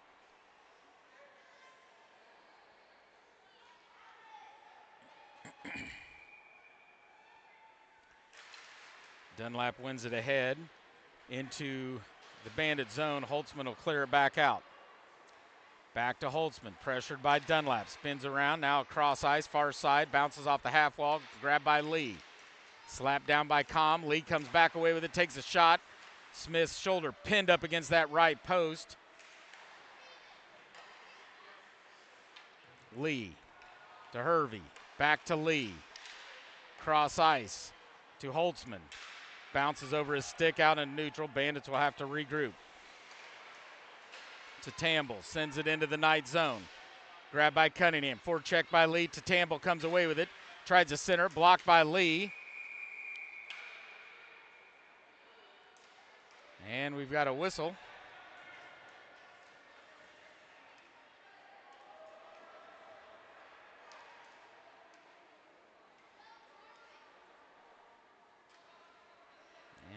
Dunlap wins it ahead into the Bandit zone. Holtzman will clear it back out. Back to Holtzman, pressured by Dunlap. Spins around, now across ice, far side, bounces off the half wall, grabbed by Lee. Slapped down by Com. Lee comes back away with it, takes a shot. Smith's shoulder pinned up against that right post. Lee to Hervey, back to Lee. Cross ice to Holtzman. Bounces over his stick out in neutral. Bandits will have to regroup. To Tamble, sends it into the night zone. Grabbed by Cunningham, forecheck by Lee to Tamble, comes away with it. Tries to center, blocked by Lee. And we've got a whistle.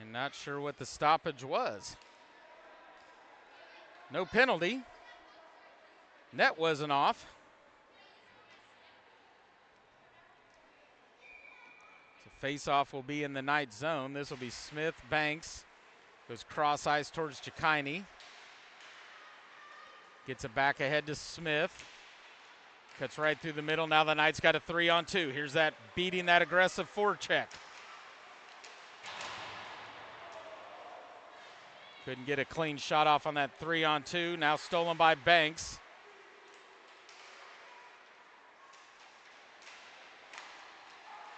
And not sure what the stoppage was. No penalty. Net wasn't off. So face-off will be in the night zone. This will be Smith, Banks. Goes cross ice towards Chikini. Gets it back ahead to Smith. Cuts right through the middle. Now the Knights got a 3-on-2. Here's that beating that aggressive forecheck. Couldn't get a clean shot off on that 3-on-2. Now stolen by Banks.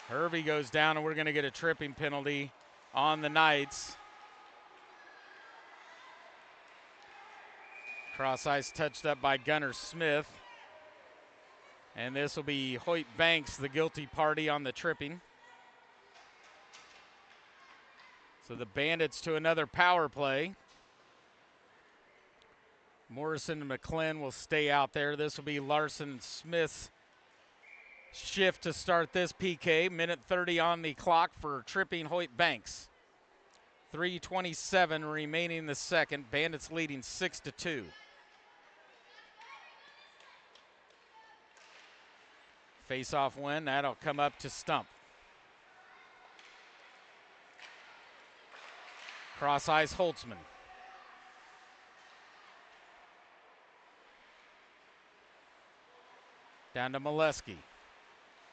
Hervey goes down, and we're going to get a tripping penalty on the Knights. Cross ice touched up by Gunnar Smith. And this will be Hoyt Banks, the guilty party on the tripping. So the Bandits to another power play. Morrison and McClellan will stay out there. This will be Larson and Smith's shift to start this PK. Minute 30 on the clock for tripping Hoyt Banks. 3:27 remaining in the second. Bandits leading 6-2. Face-off win, that'll come up to Stump. Cross ice Holtzman. Down to Molesky.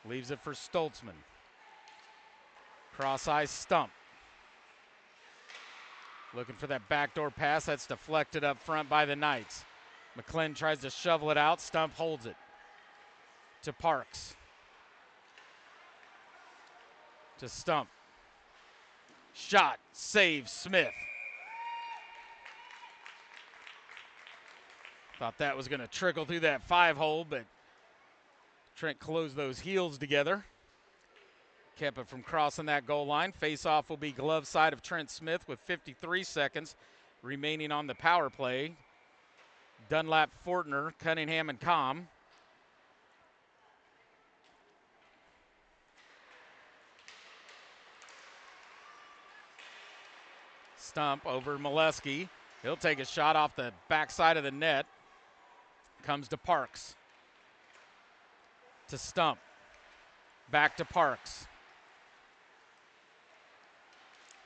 Leaves it for Stoltzman. Cross ice Stump. Looking for that backdoor pass. That's deflected up front by the Knights. McClellan tries to shovel it out. Stump holds it. To Parks. To Stump. Shot. Save Smith. Thought that was going to trickle through that 5-hole, but Trent closed those heels together. Kept it from crossing that goal line. Face-off will be glove side of Trent Smith with 53 seconds remaining on the power play. Dunlap, Fortner, Cunningham, and Com. Stump over Molesky. He'll take a shot off the backside of the net. Comes to Parks. To Stump. Back to Parks.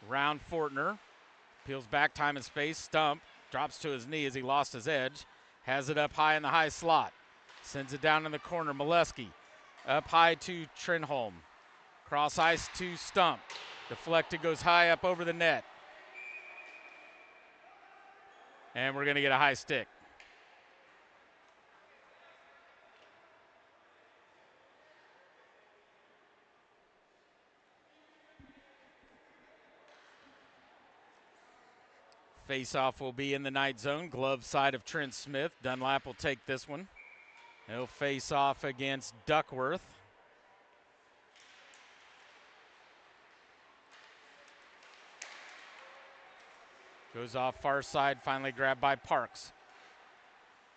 Round Fortner. Peels back, time and space. Stump drops to his knee as he lost his edge. Has it up high in the high slot. Sends it down in the corner. Molesky. Up high to Trenholm. Cross ice to Stump. Deflected, goes high up over the net. And we're going to get a high stick. Face-off will be in the night zone. Glove side of Trent Smith. Dunlap will take this one. He'll face off against Duckworth. Goes off far side, finally grabbed by Parks.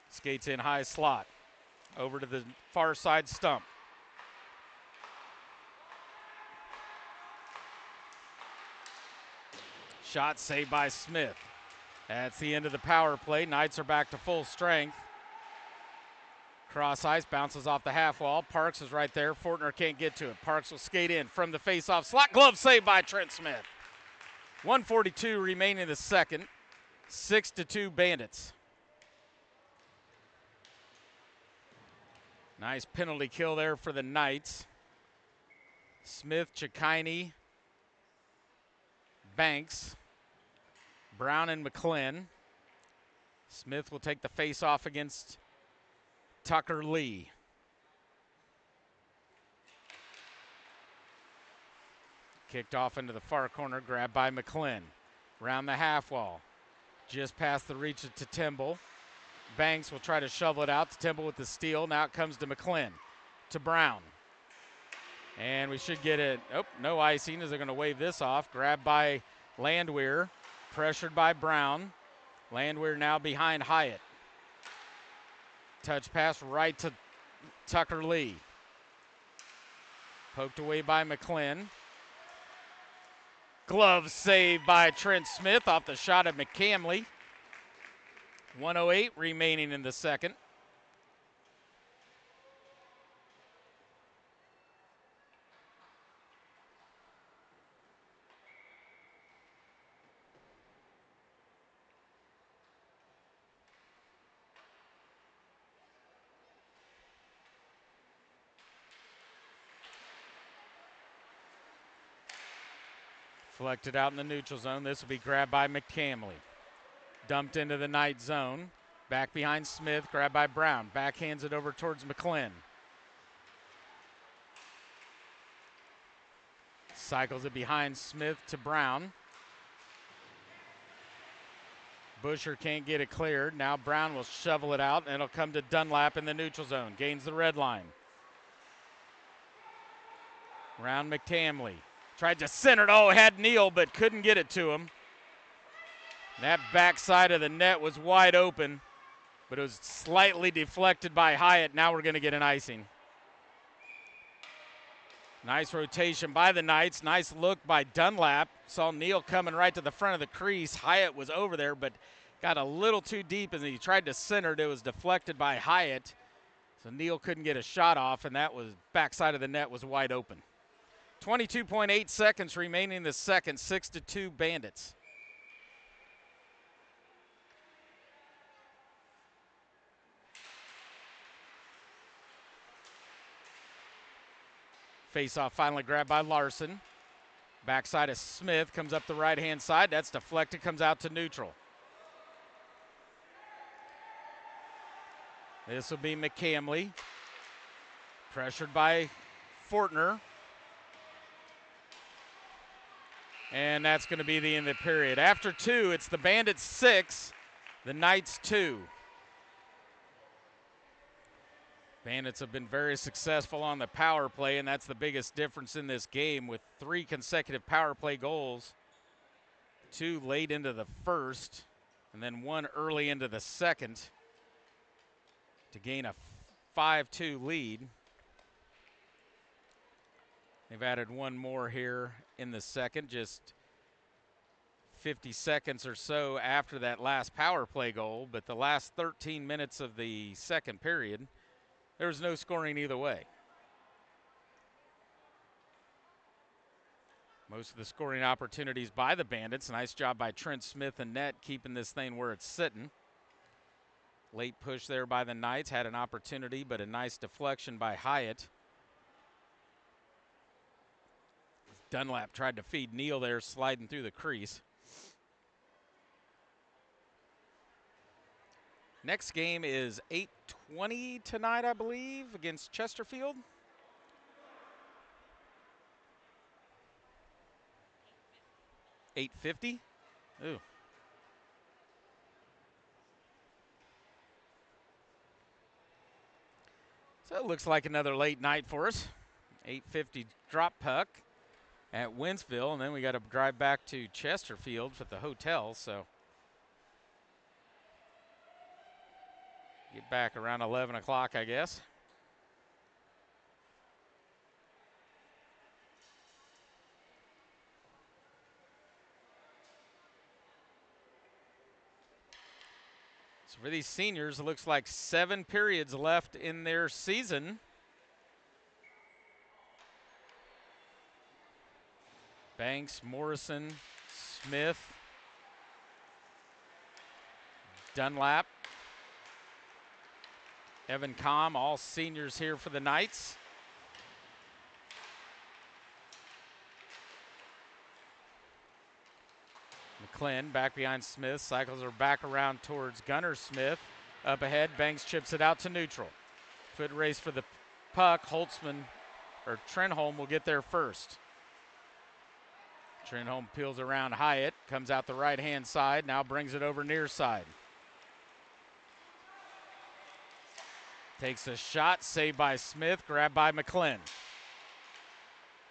Skates in high slot. Over to the far side Stump. Shot saved by Smith. That's the end of the power play. Knights are back to full strength. Cross ice, bounces off the half wall. Parks is right there. Fortner can't get to it. Parks will skate in from the face-off slot. Glove saved by Trent Smith. 1:42 remaining in the second. 6-2 Bandits. Nice penalty kill there for the Knights. Smith, Chikini, Banks, Brown, and McClin. Smith will take the face-off against Tucker Lee. Kicked off into the far corner, grabbed by McClin. Around the half wall. Just past the reach to Timble. Banks will try to shovel it out to Timble with the steal. Now it comes to McClin. To Brown. And we should get it. Oh, no icing as they're going to wave this off. Grabbed by Landwehr. Pressured by Brown. Landwehr now behind Hyatt. Touch pass right to Tucker Lee. Poked away by McClin. Glove saved by Trent Smith off the shot of McCamley. 1:08 remaining in the second. Deflected out in the neutral zone. This will be grabbed by McCamley. Dumped into the Knight zone. Back behind Smith, grabbed by Brown. Backhands it over towards McClin. Cycles it behind Smith to Brown. Busher can't get it cleared. Now Brown will shovel it out, and it'll come to Dunlap in the neutral zone. Gains the red line. Around McCamley. Tried to center it. Oh, had Neal, but couldn't get it to him. That backside of the net was wide open, but it was slightly deflected by Hyatt. Now we're going to get an icing. Nice rotation by the Knights. Nice look by Dunlap. Saw Neal coming right to the front of the crease. Hyatt was over there, but got a little too deep as he tried to center it. It was deflected by Hyatt. So Neal couldn't get a shot off, and that was backside of the net was wide open. 22.8 seconds remaining in the second. 6-2 Bandits. Face-off finally grabbed by Larson. Backside of Smith comes up the right-hand side. That's deflected, comes out to neutral. This will be McCamley. Pressured by Fortner. And that's going to be the end of the period. After two, it's the Bandits 6, the Knights 2. Bandits have been very successful on the power play, and that's the biggest difference in this game with 3 consecutive power play goals. 2 late into the first, and then 1 early into the second to gain a 5-2 lead. They've added 1 more here in the second, just 50 seconds or so after that last power play goal, but the last 13 minutes of the second period, there was no scoring either way. Most of the scoring opportunities by the Bandits. Nice job by Trent Smith and net keeping this thing where it's sitting. Late push there by the Knights. Had an opportunity, but a nice deflection by Hyatt. Dunlap tried to feed Neal there, sliding through the crease. Next game is 8:20 tonight, I believe, against Chesterfield. 8:50? Ooh. So it looks like another late night for us. 8:50 drop puck at Winsville, and then we got to drive back to Chesterfield for the hotel, so get back around 11 o'clock, I guess. So for these seniors, it looks like 7 periods left in their season. Banks, Morrison, Smith, Dunlap, Evan Comm, all seniors here for the Knights. McClin back behind Smith. Cycles are back around towards Gunner Smith. Up ahead, Banks chips it out to neutral. Foot race for the puck. Trenholm will get there first. Trenholm peels around Hyatt, comes out the right-hand side, now brings it over near side. Takes a shot, saved by Smith, grabbed by McClin.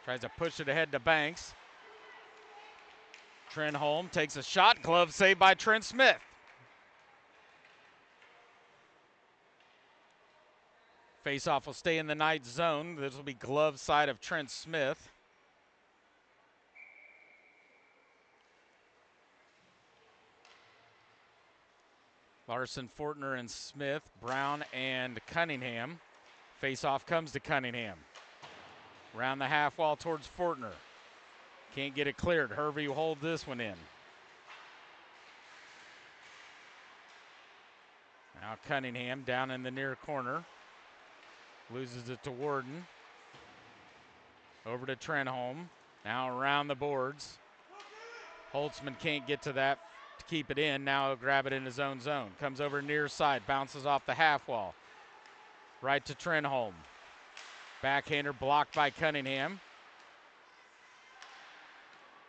Tries to push it ahead to Banks. Trenholm takes a shot, glove saved by Trent Smith. Face-off will stay in the Knights zone. This will be glove side of Trent Smith. Larson, Fortner, and Smith, Brown, and Cunningham. Face-off comes to Cunningham. Around the half wall towards Fortner. Can't get it cleared. Hervey will hold this one in. Now Cunningham down in the near corner. Loses it to Warden. Over to Trenholm. Now around the boards. Holtzman can't get to that to keep it in. Now he'll grab it in his own zone. Comes over near side. Bounces off the half wall. Right to Trenholm. Backhander blocked by Cunningham.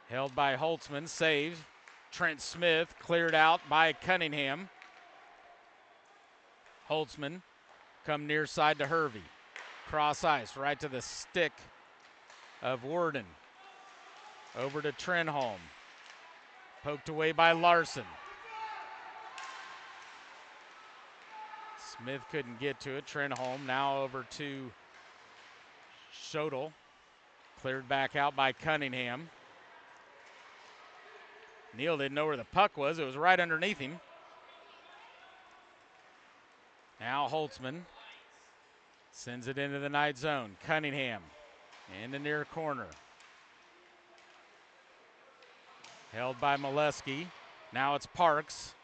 Held by Holtzman. Saved. Trent Smith cleared out by Cunningham. Holtzman come near side to Hervey. Cross ice right to the stick of Warden. Over to Trenholm. Poked away by Larson. Smith couldn't get to it. Trenholm now over to Schodel. Cleared back out by Cunningham. Neal didn't know where the puck was. It was right underneath him. Now Holtzman sends it into the Knight zone. Cunningham in the near corner. Held by Molesky. Now it's Parks.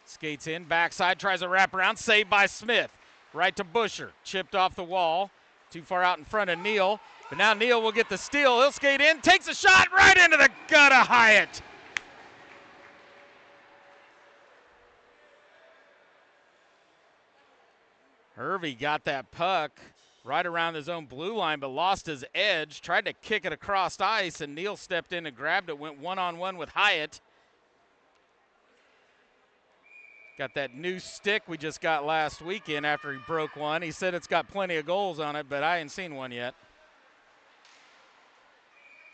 Skates in, backside, tries a wraparound. Saved by Smith. Right to Busher. Chipped off the wall. Too far out in front of Neal. But now Neal will get the steal. He'll skate in, takes a shot right into the gut of Hyatt. Hervey got that puck right around his own blue line, but lost his edge. Tried to kick it across ice, and Neal stepped in and grabbed it. Went one-on-one with Hyatt. Got that new stick we just got last weekend after he broke one. He said it's got plenty of goals on it, but I ain't seen one yet.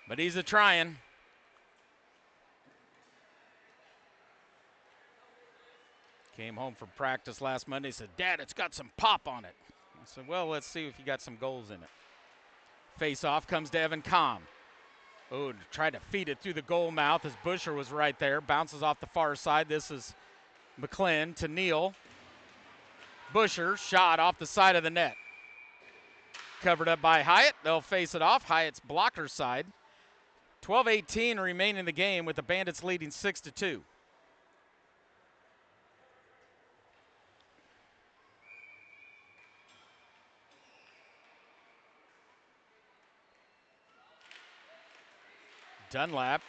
But he's a-trying. Came home from practice last Monday, said, "Dad, it's got some pop on it." I said, "Well, let's see if you got some goals in it." Face-off comes to Evan Comm. Oh, tried to feed it through the goal mouth as Busher was right there. Bounces off the far side. This is McClin to Neal. Busher shot off the side of the net. Covered up by Hyatt. They'll face it off. Hyatt's blocker side. 12:18 remaining in the game with the Bandits leading 6-2. Dunlap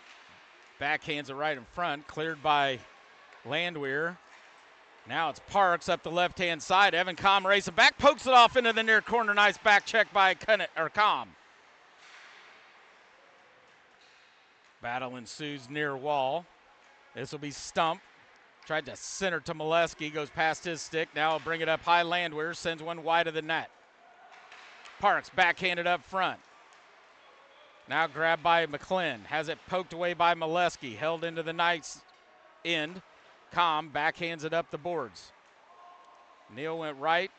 backhands it right in front, cleared by Landwehr. Now it's Parks up the left-hand side. Evan Comm racing back, pokes it off into the near corner. Nice back check by Comm. Battle ensues near wall. This will be Stump. Tried to center to Molesky, goes past his stick. Now he'll bring it up high. Landwehr sends one wide of the net. Parks backhanded up front. Now grabbed by McClin. Has it poked away by Molesky. Held into the Knights' end. Comm backhands it up the boards. Neal went right.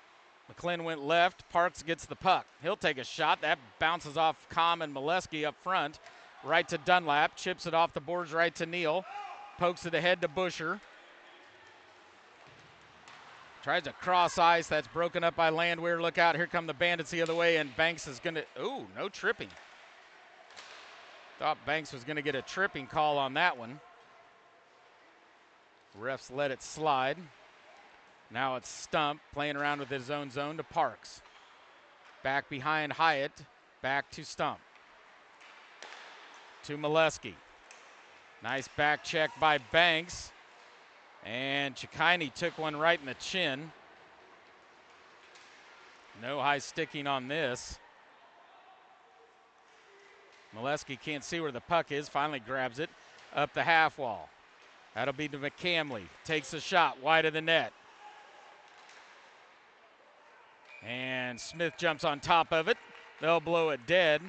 McClin went left. Parks gets the puck. He'll take a shot. That bounces off Comm and Molesky up front. Right to Dunlap. Chips it off the boards right to Neal. Pokes it ahead to Busher. Tries to cross ice. That's broken up by Landwehr. Look out. Here come the Bandits the other way, and Banks is going to... Ooh, no tripping. Thought Banks was going to get a tripping call on that one. Refs let it slide. Now it's Stump playing around with his own zone to Parks. Back behind Hyatt, back to Stump. To Molesky. Nice back check by Banks. And Chikine took one right in the chin. No high sticking on this. Molesky can't see where the puck is, finally grabs it up the half wall. That'll be to McCamley. Takes a shot wide of the net. And Smith jumps on top of it. They'll blow it dead.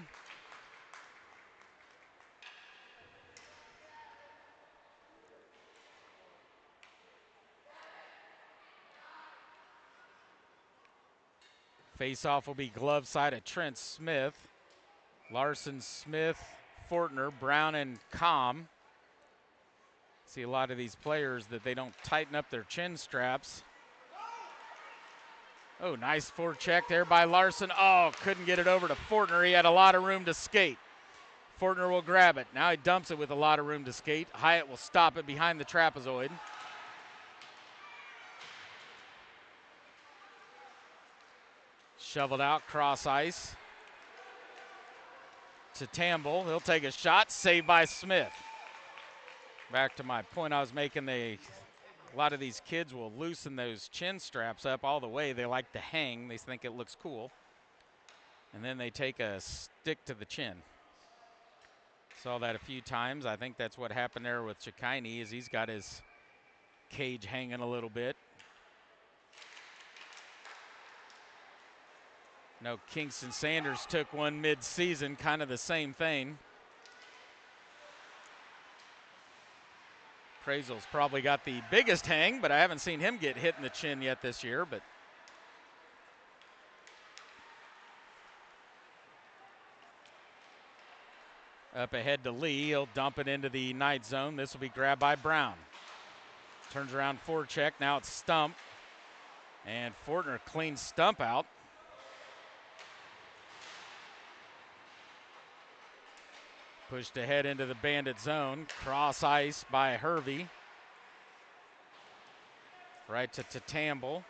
Face-off will be glove side of Trent Smith. Larson, Smith, Fortner, Brown, and Com. See a lot of these players that they don't tighten up their chin straps. Oh, nice forecheck there by Larson. Oh, couldn't get it over to Fortner. He had a lot of room to skate. Fortner will grab it. Now he dumps it with a lot of room to skate. Hyatt will stop it behind the trapezoid. Shoveled out, cross ice. To Tamble. He'll take a shot. Saved by Smith. Back to my point I was making, a lot of these kids will loosen those chin straps up all the way. They like to hang. They think it looks cool. And then they take a stick to the chin. Saw that a few times. I think that's what happened there with Chikine, is he's got his cage hanging a little bit. No, Kingston Sanders took one mid-season, kind of the same thing. Prazel's probably got the biggest hang, but I haven't seen him get hit in the chin yet this year. But up ahead to Lee. He'll dump it into the night zone. This will be grabbed by Brown. Turns around forecheck. Now it's Stump. And Fortner cleans Stump out. Pushed ahead into the Bandit zone. Cross ice by Hervey. Right to Tamble.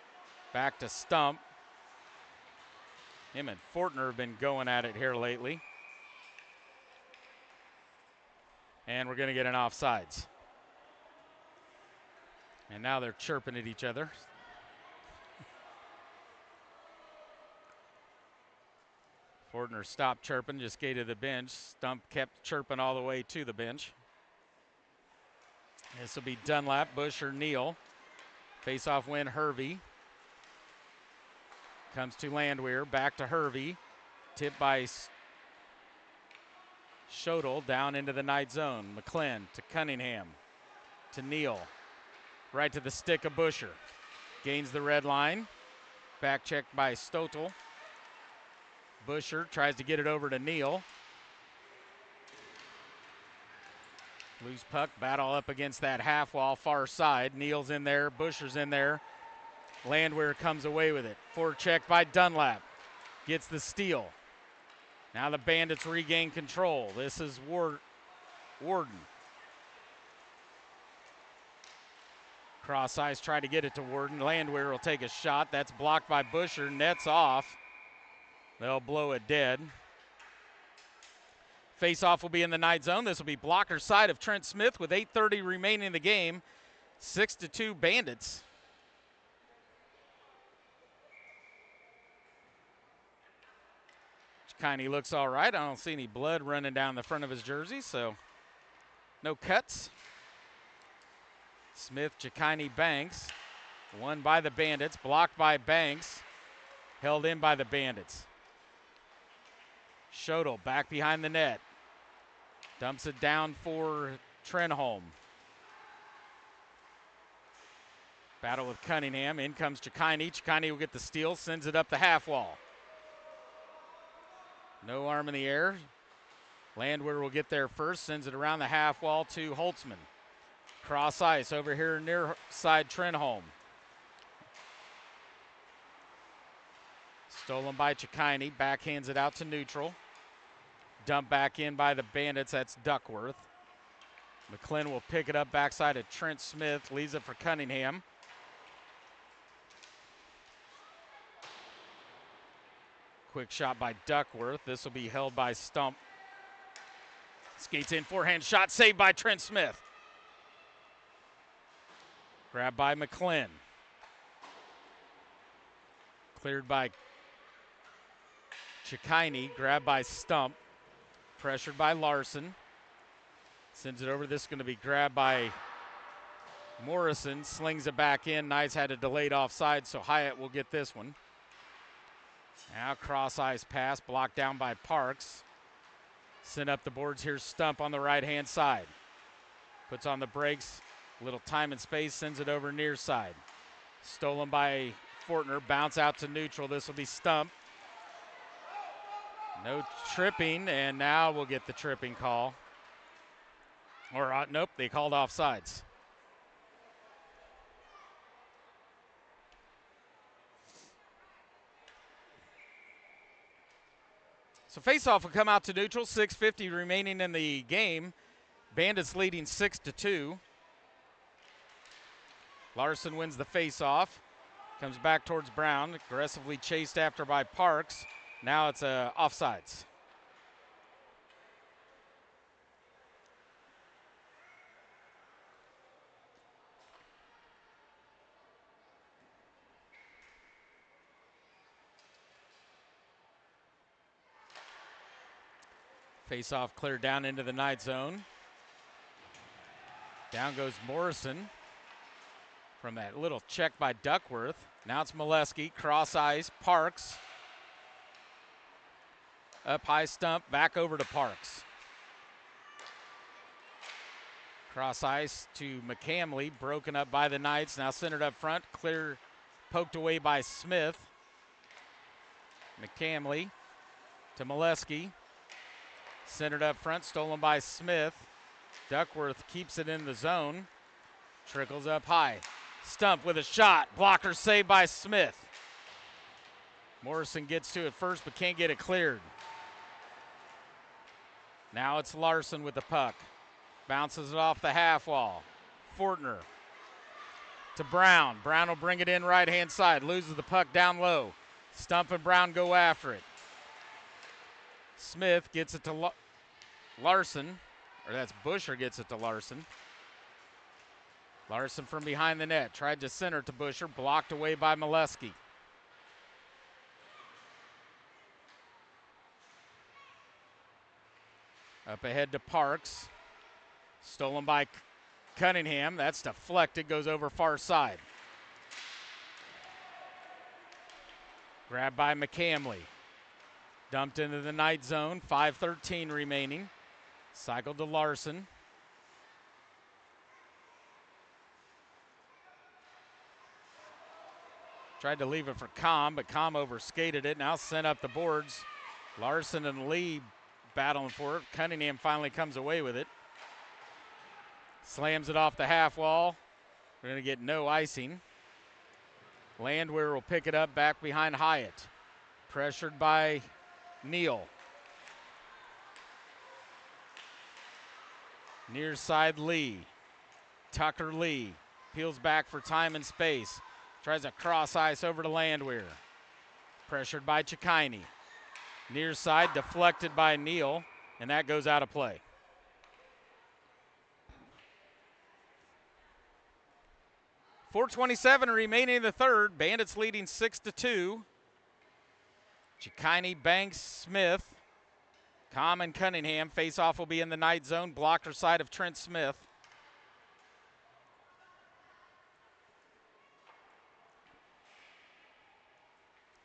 Back to Stump. Him and Fortner have been going at it here lately. And we're going to get an offsides. And now they're chirping at each other. Fortner stopped chirping, just skated to the bench. Stump kept chirping all the way to the bench. This will be Dunlap, Bush, or Neal. Face-off win, Hervey. Comes to Landwehr, back to Hervey. Tipped by Schodel down into the night zone. McClellan to Cunningham. To Neal. Right to the stick of Busher. Gains the red line. Back check by Stotel. Busher tries to get it over to Neal. Loose puck, battle up against that half wall, far side. Neal's in there, Busher's in there. Landwehr comes away with it. Forecheck by Dunlap. Gets the steal. Now the Bandits regain control. This is Warden. Cross ice, try to get it to Warden. Landwehr will take a shot. That's blocked by Busher. Nets off. They'll blow it dead. Face-off will be in the night zone. This will be blocker side of Trent Smith with 8:30 remaining in the game. 6-2 Bandits. Chikine looks all right. I don't see any blood running down the front of his jersey, so no cuts. Smith, Chikine, Banks. Won by the Bandits, blocked by Banks. Held in by the Bandits. Schodel back behind the net. Dumps it down for Trenholm. Battle with Cunningham. In comes Chikine. Chikine will get the steal. Sends it up the half wall. No arm in the air. Landwehr will get there first. Sends it around the half wall to Holtzman. Cross ice over here near side Trenholm. Stolen by Chikine. Backhands it out to neutral. Dumped back in by the Bandits. That's Duckworth. McClellan will pick it up backside of Trent Smith. Leaves it for Cunningham. Quick shot by Duckworth. This will be held by Stump. Skates in, forehand shot, saved by Trent Smith. Grabbed by McClin. Cleared by Chikini, grabbed by Stump. Pressured by Larson. Sends it over. This is going to be grabbed by Morrison. Slings it back in. Knights had a delayed offside, so Hyatt will get this one. Now cross ice pass, blocked down by Parks. Sent up the boards. Here's Stump on the right-hand side. Puts on the brakes. Little time and space, sends it over near side. Stolen by Fortner, bounce out to neutral. This will be Stump. No tripping, and now we'll get the tripping call. Or, nope, they called offsides. So faceoff will come out to neutral, 6:50 remaining in the game. Bandits leading 6-2. Larson wins the faceoff. Comes back towards Brown, aggressively chased after by Parks. Now it's offsides. Faceoff cleared down into the Knight zone. Down goes Morrison from that little check by Duckworth. Now it's Molesky, cross ice, Parks. Up high Stump, back over to Parks. Cross ice to McCamley, broken up by the Knights. Now centered up front, clear, poked away by Smith. McCamley to Molesky. Centered up front, stolen by Smith. Duckworth keeps it in the zone. Trickles up high. Stump with a shot. Blocker saved by Smith. Morrison gets to it first, but can't get it cleared. Now it's Larson with the puck. Bounces it off the half wall. Fortner to Brown. Brown will bring it in right-hand side. Loses the puck down low. Stump and Brown go after it. Smith gets it to Larson. Or that's Busher gets it to Larson. Larson from behind the net. Tried to center to Busher. Blocked away by Molesky. Up ahead to Parks. Stolen by Cunningham. That's deflected. Goes over far side. Grabbed by McCamley. Dumped into the Knight zone. 5:13 remaining. Cycled to Larson. Tried to leave it for Com, but Com overskated it. Now sent up the boards. Larson and Lee battling for it. Cunningham finally comes away with it. Slams it off the half wall. We're going to get no icing. Landwehr will pick it up back behind Hyatt. Pressured by Neal. Near side Lee. Tucker Lee peels back for time and space. Tries a cross ice over to Landwehr. Pressured by Chikini. Near side deflected by Neal, and that goes out of play. .427 remaining in the third. Bandits leading 6-2. Chikini, Banks, Smith. Com and Cunningham. Face-off will be in the Knight zone. Blocker side of Trent Smith.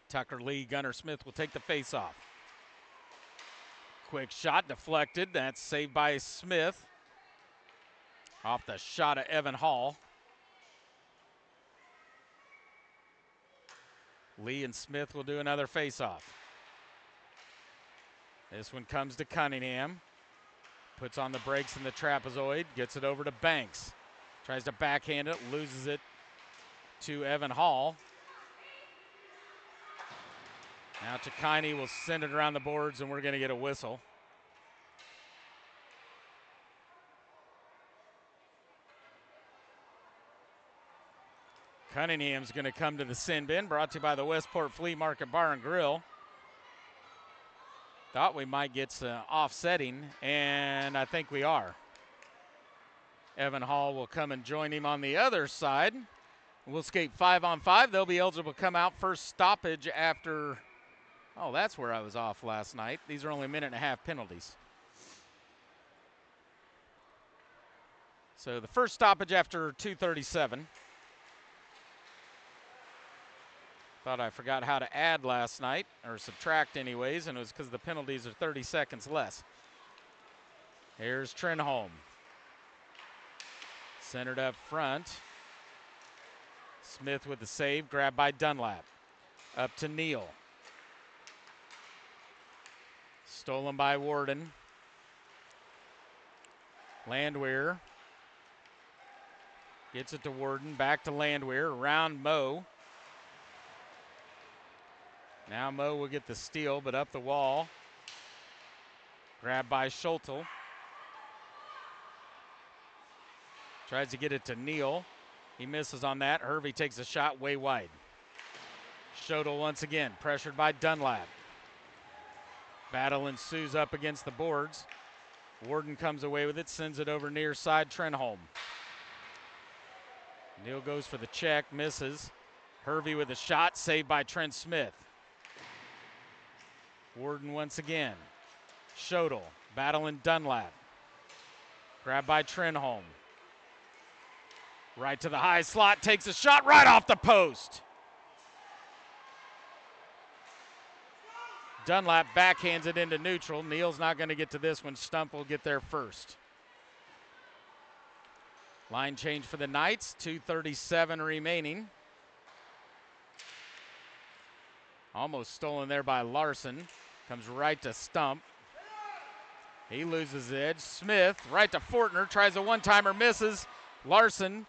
Tucker Lee, Gunnar Smith will take the face-off. Quick shot deflected. That's saved by Smith. Off the shot of Evan Hall. Lee and Smith will do another face-off. This one comes to Cunningham. Puts on the brakes in the trapezoid. Gets it over to Banks. Tries to backhand it. Loses it to Evan Hall. Now Chikini will send it around the boards, and we're going to get a whistle. Cunningham's going to come to the sin bin, brought to you by the Westport Flea Market Bar and Grill. Thought we might get some offsetting, and I think we are. Evan Hall will come and join him on the other side. We'll skate 5-on-5. They'll be eligible to come out first stoppage after. Oh, that's where I was off last night. These are only 1.5-minute penalties. So the first stoppage after 2:37. Thought I forgot how to add last night, or subtract anyways, and it was because the penalties are 30 seconds less. Here's Trenholm. Centered up front. Smith with the save, grabbed by Dunlap. Up to Neal. Stolen by Warden. Landwehr. Gets it to Warden, back to Landwehr, around Moe. Now Moe will get the steal, but up the wall. Grabbed by Schultel. Tries to get it to Neal. He misses on that. Hervey takes a shot way wide. Schultel once again, pressured by Dunlap. Battle ensues up against the boards. Warden comes away with it, sends it over near side Trenholm. Neal goes for the check, misses. Hervey with a shot, saved by Trent Smith. Warden once again. Schultel battling Dunlap. Grabbed by Trenholm. Right to the high slot, takes a shot right off the post. Dunlap backhands it into neutral. Neal's not going to get to this one. Stump will get there first. Line change for the Knights, 2:37 remaining. Almost stolen there by Larson. Comes right to Stump. He loses the edge. Smith right to Fortner, tries a one-timer, misses. Larson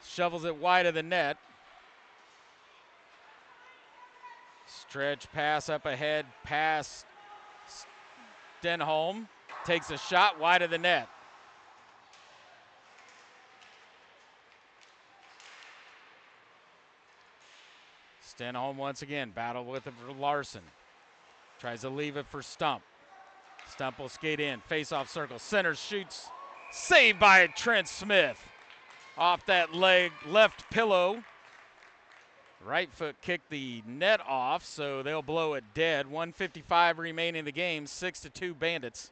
shovels it wide of the net. Stretch pass up ahead, pass Stenholm. Takes a shot wide of the net. Stenholm once again, battle with it for Larson. Tries to leave it for Stump. Stump will skate in, face-off circle, center shoots. Saved by Trent Smith. Off that leg, left pillow. Right foot kicked the net off, so they'll blow it dead. 1:55 remaining in the game, 6-2 Bandits.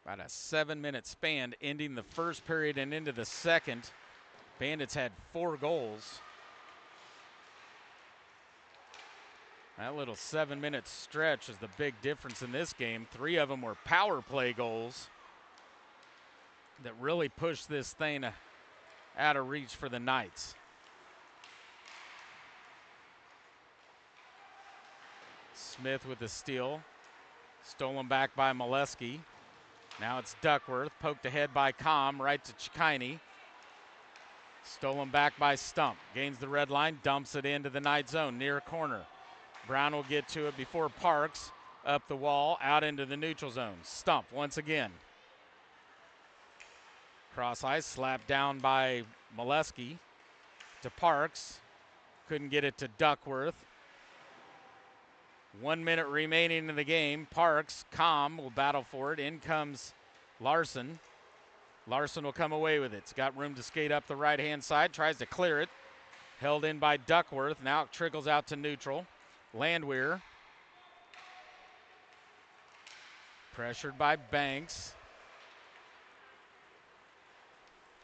About a 7-minute span ending the first period and into the second. Bandits had 4 goals. That little 7-minute stretch is the big difference in this game. 3 of them were power play goals that really pushed this thing out of reach for the Knights. Smith with the steal. Stolen back by Molesky. Now it's Duckworth, poked ahead by Com, right to Chikini. Stolen back by Stump. Gains the red line, dumps it into the Knight zone, near corner. Brown will get to it before Parks. Up the wall, out into the neutral zone. Stump once again. Cross ice, slapped down by Molesky to Parks. Couldn't get it to Duckworth. 1 minute remaining in the game. Parks, Com will battle for it. In comes Larson. Larson will come away with it. It's got room to skate up the right-hand side. Tries to clear it. Held in by Duckworth. Now it trickles out to neutral. Landwehr. Pressured by Banks.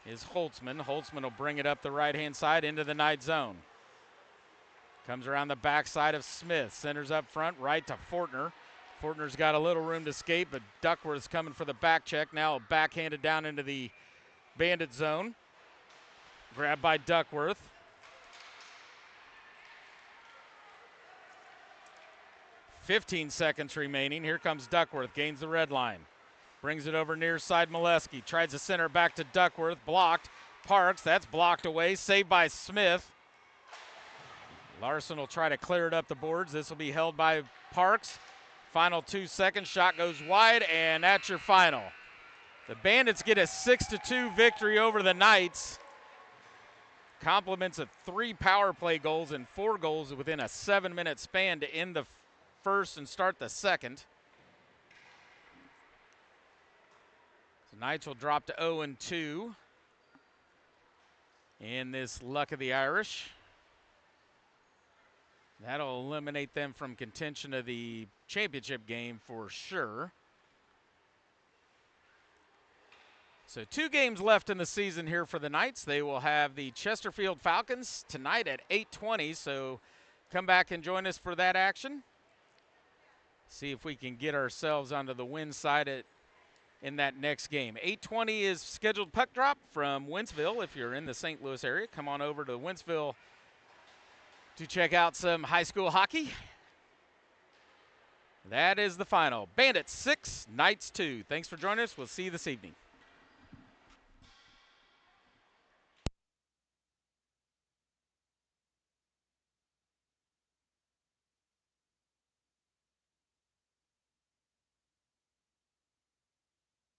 Is Holtzman. Holtzman will bring it up the right-hand side into the Knight zone. Comes around the backside of Smith. Centers up front, right to Fortner. Fortner's got a little room to skate, but Duckworth's coming for the back check. Now backhanded down into the Bandit zone. Grabbed by Duckworth. .15 seconds remaining. Here comes Duckworth. Gains the red line. Brings it over near side Molesky. Tries to center back to Duckworth. Blocked. Parks. That's blocked away. Saved by Smith. Larson will try to clear it up the boards. This will be held by Parks. Final 2 seconds, shot goes wide, and that's your final. The Bandits get a 6-2 victory over the Knights. Compliments of 3 power play goals and 4 goals within a 7-minute span to end the first and start the second. The Knights will drop to 0-2 in this luck of the Irish. That'll eliminate them from contention of the championship game for sure. So 2 games left in the season here for the Knights. They will have the Chesterfield Falcons tonight at 8:20, so come back and join us for that action. See if we can get ourselves onto the win side in that next game. 8:20 is scheduled puck drop from Wentzville. If you're in the St. Louis area, come on over to Wentzville to check out some high school hockey. That is the final. Bandits 6, Knights 2. Thanks for joining us. We'll see you this evening.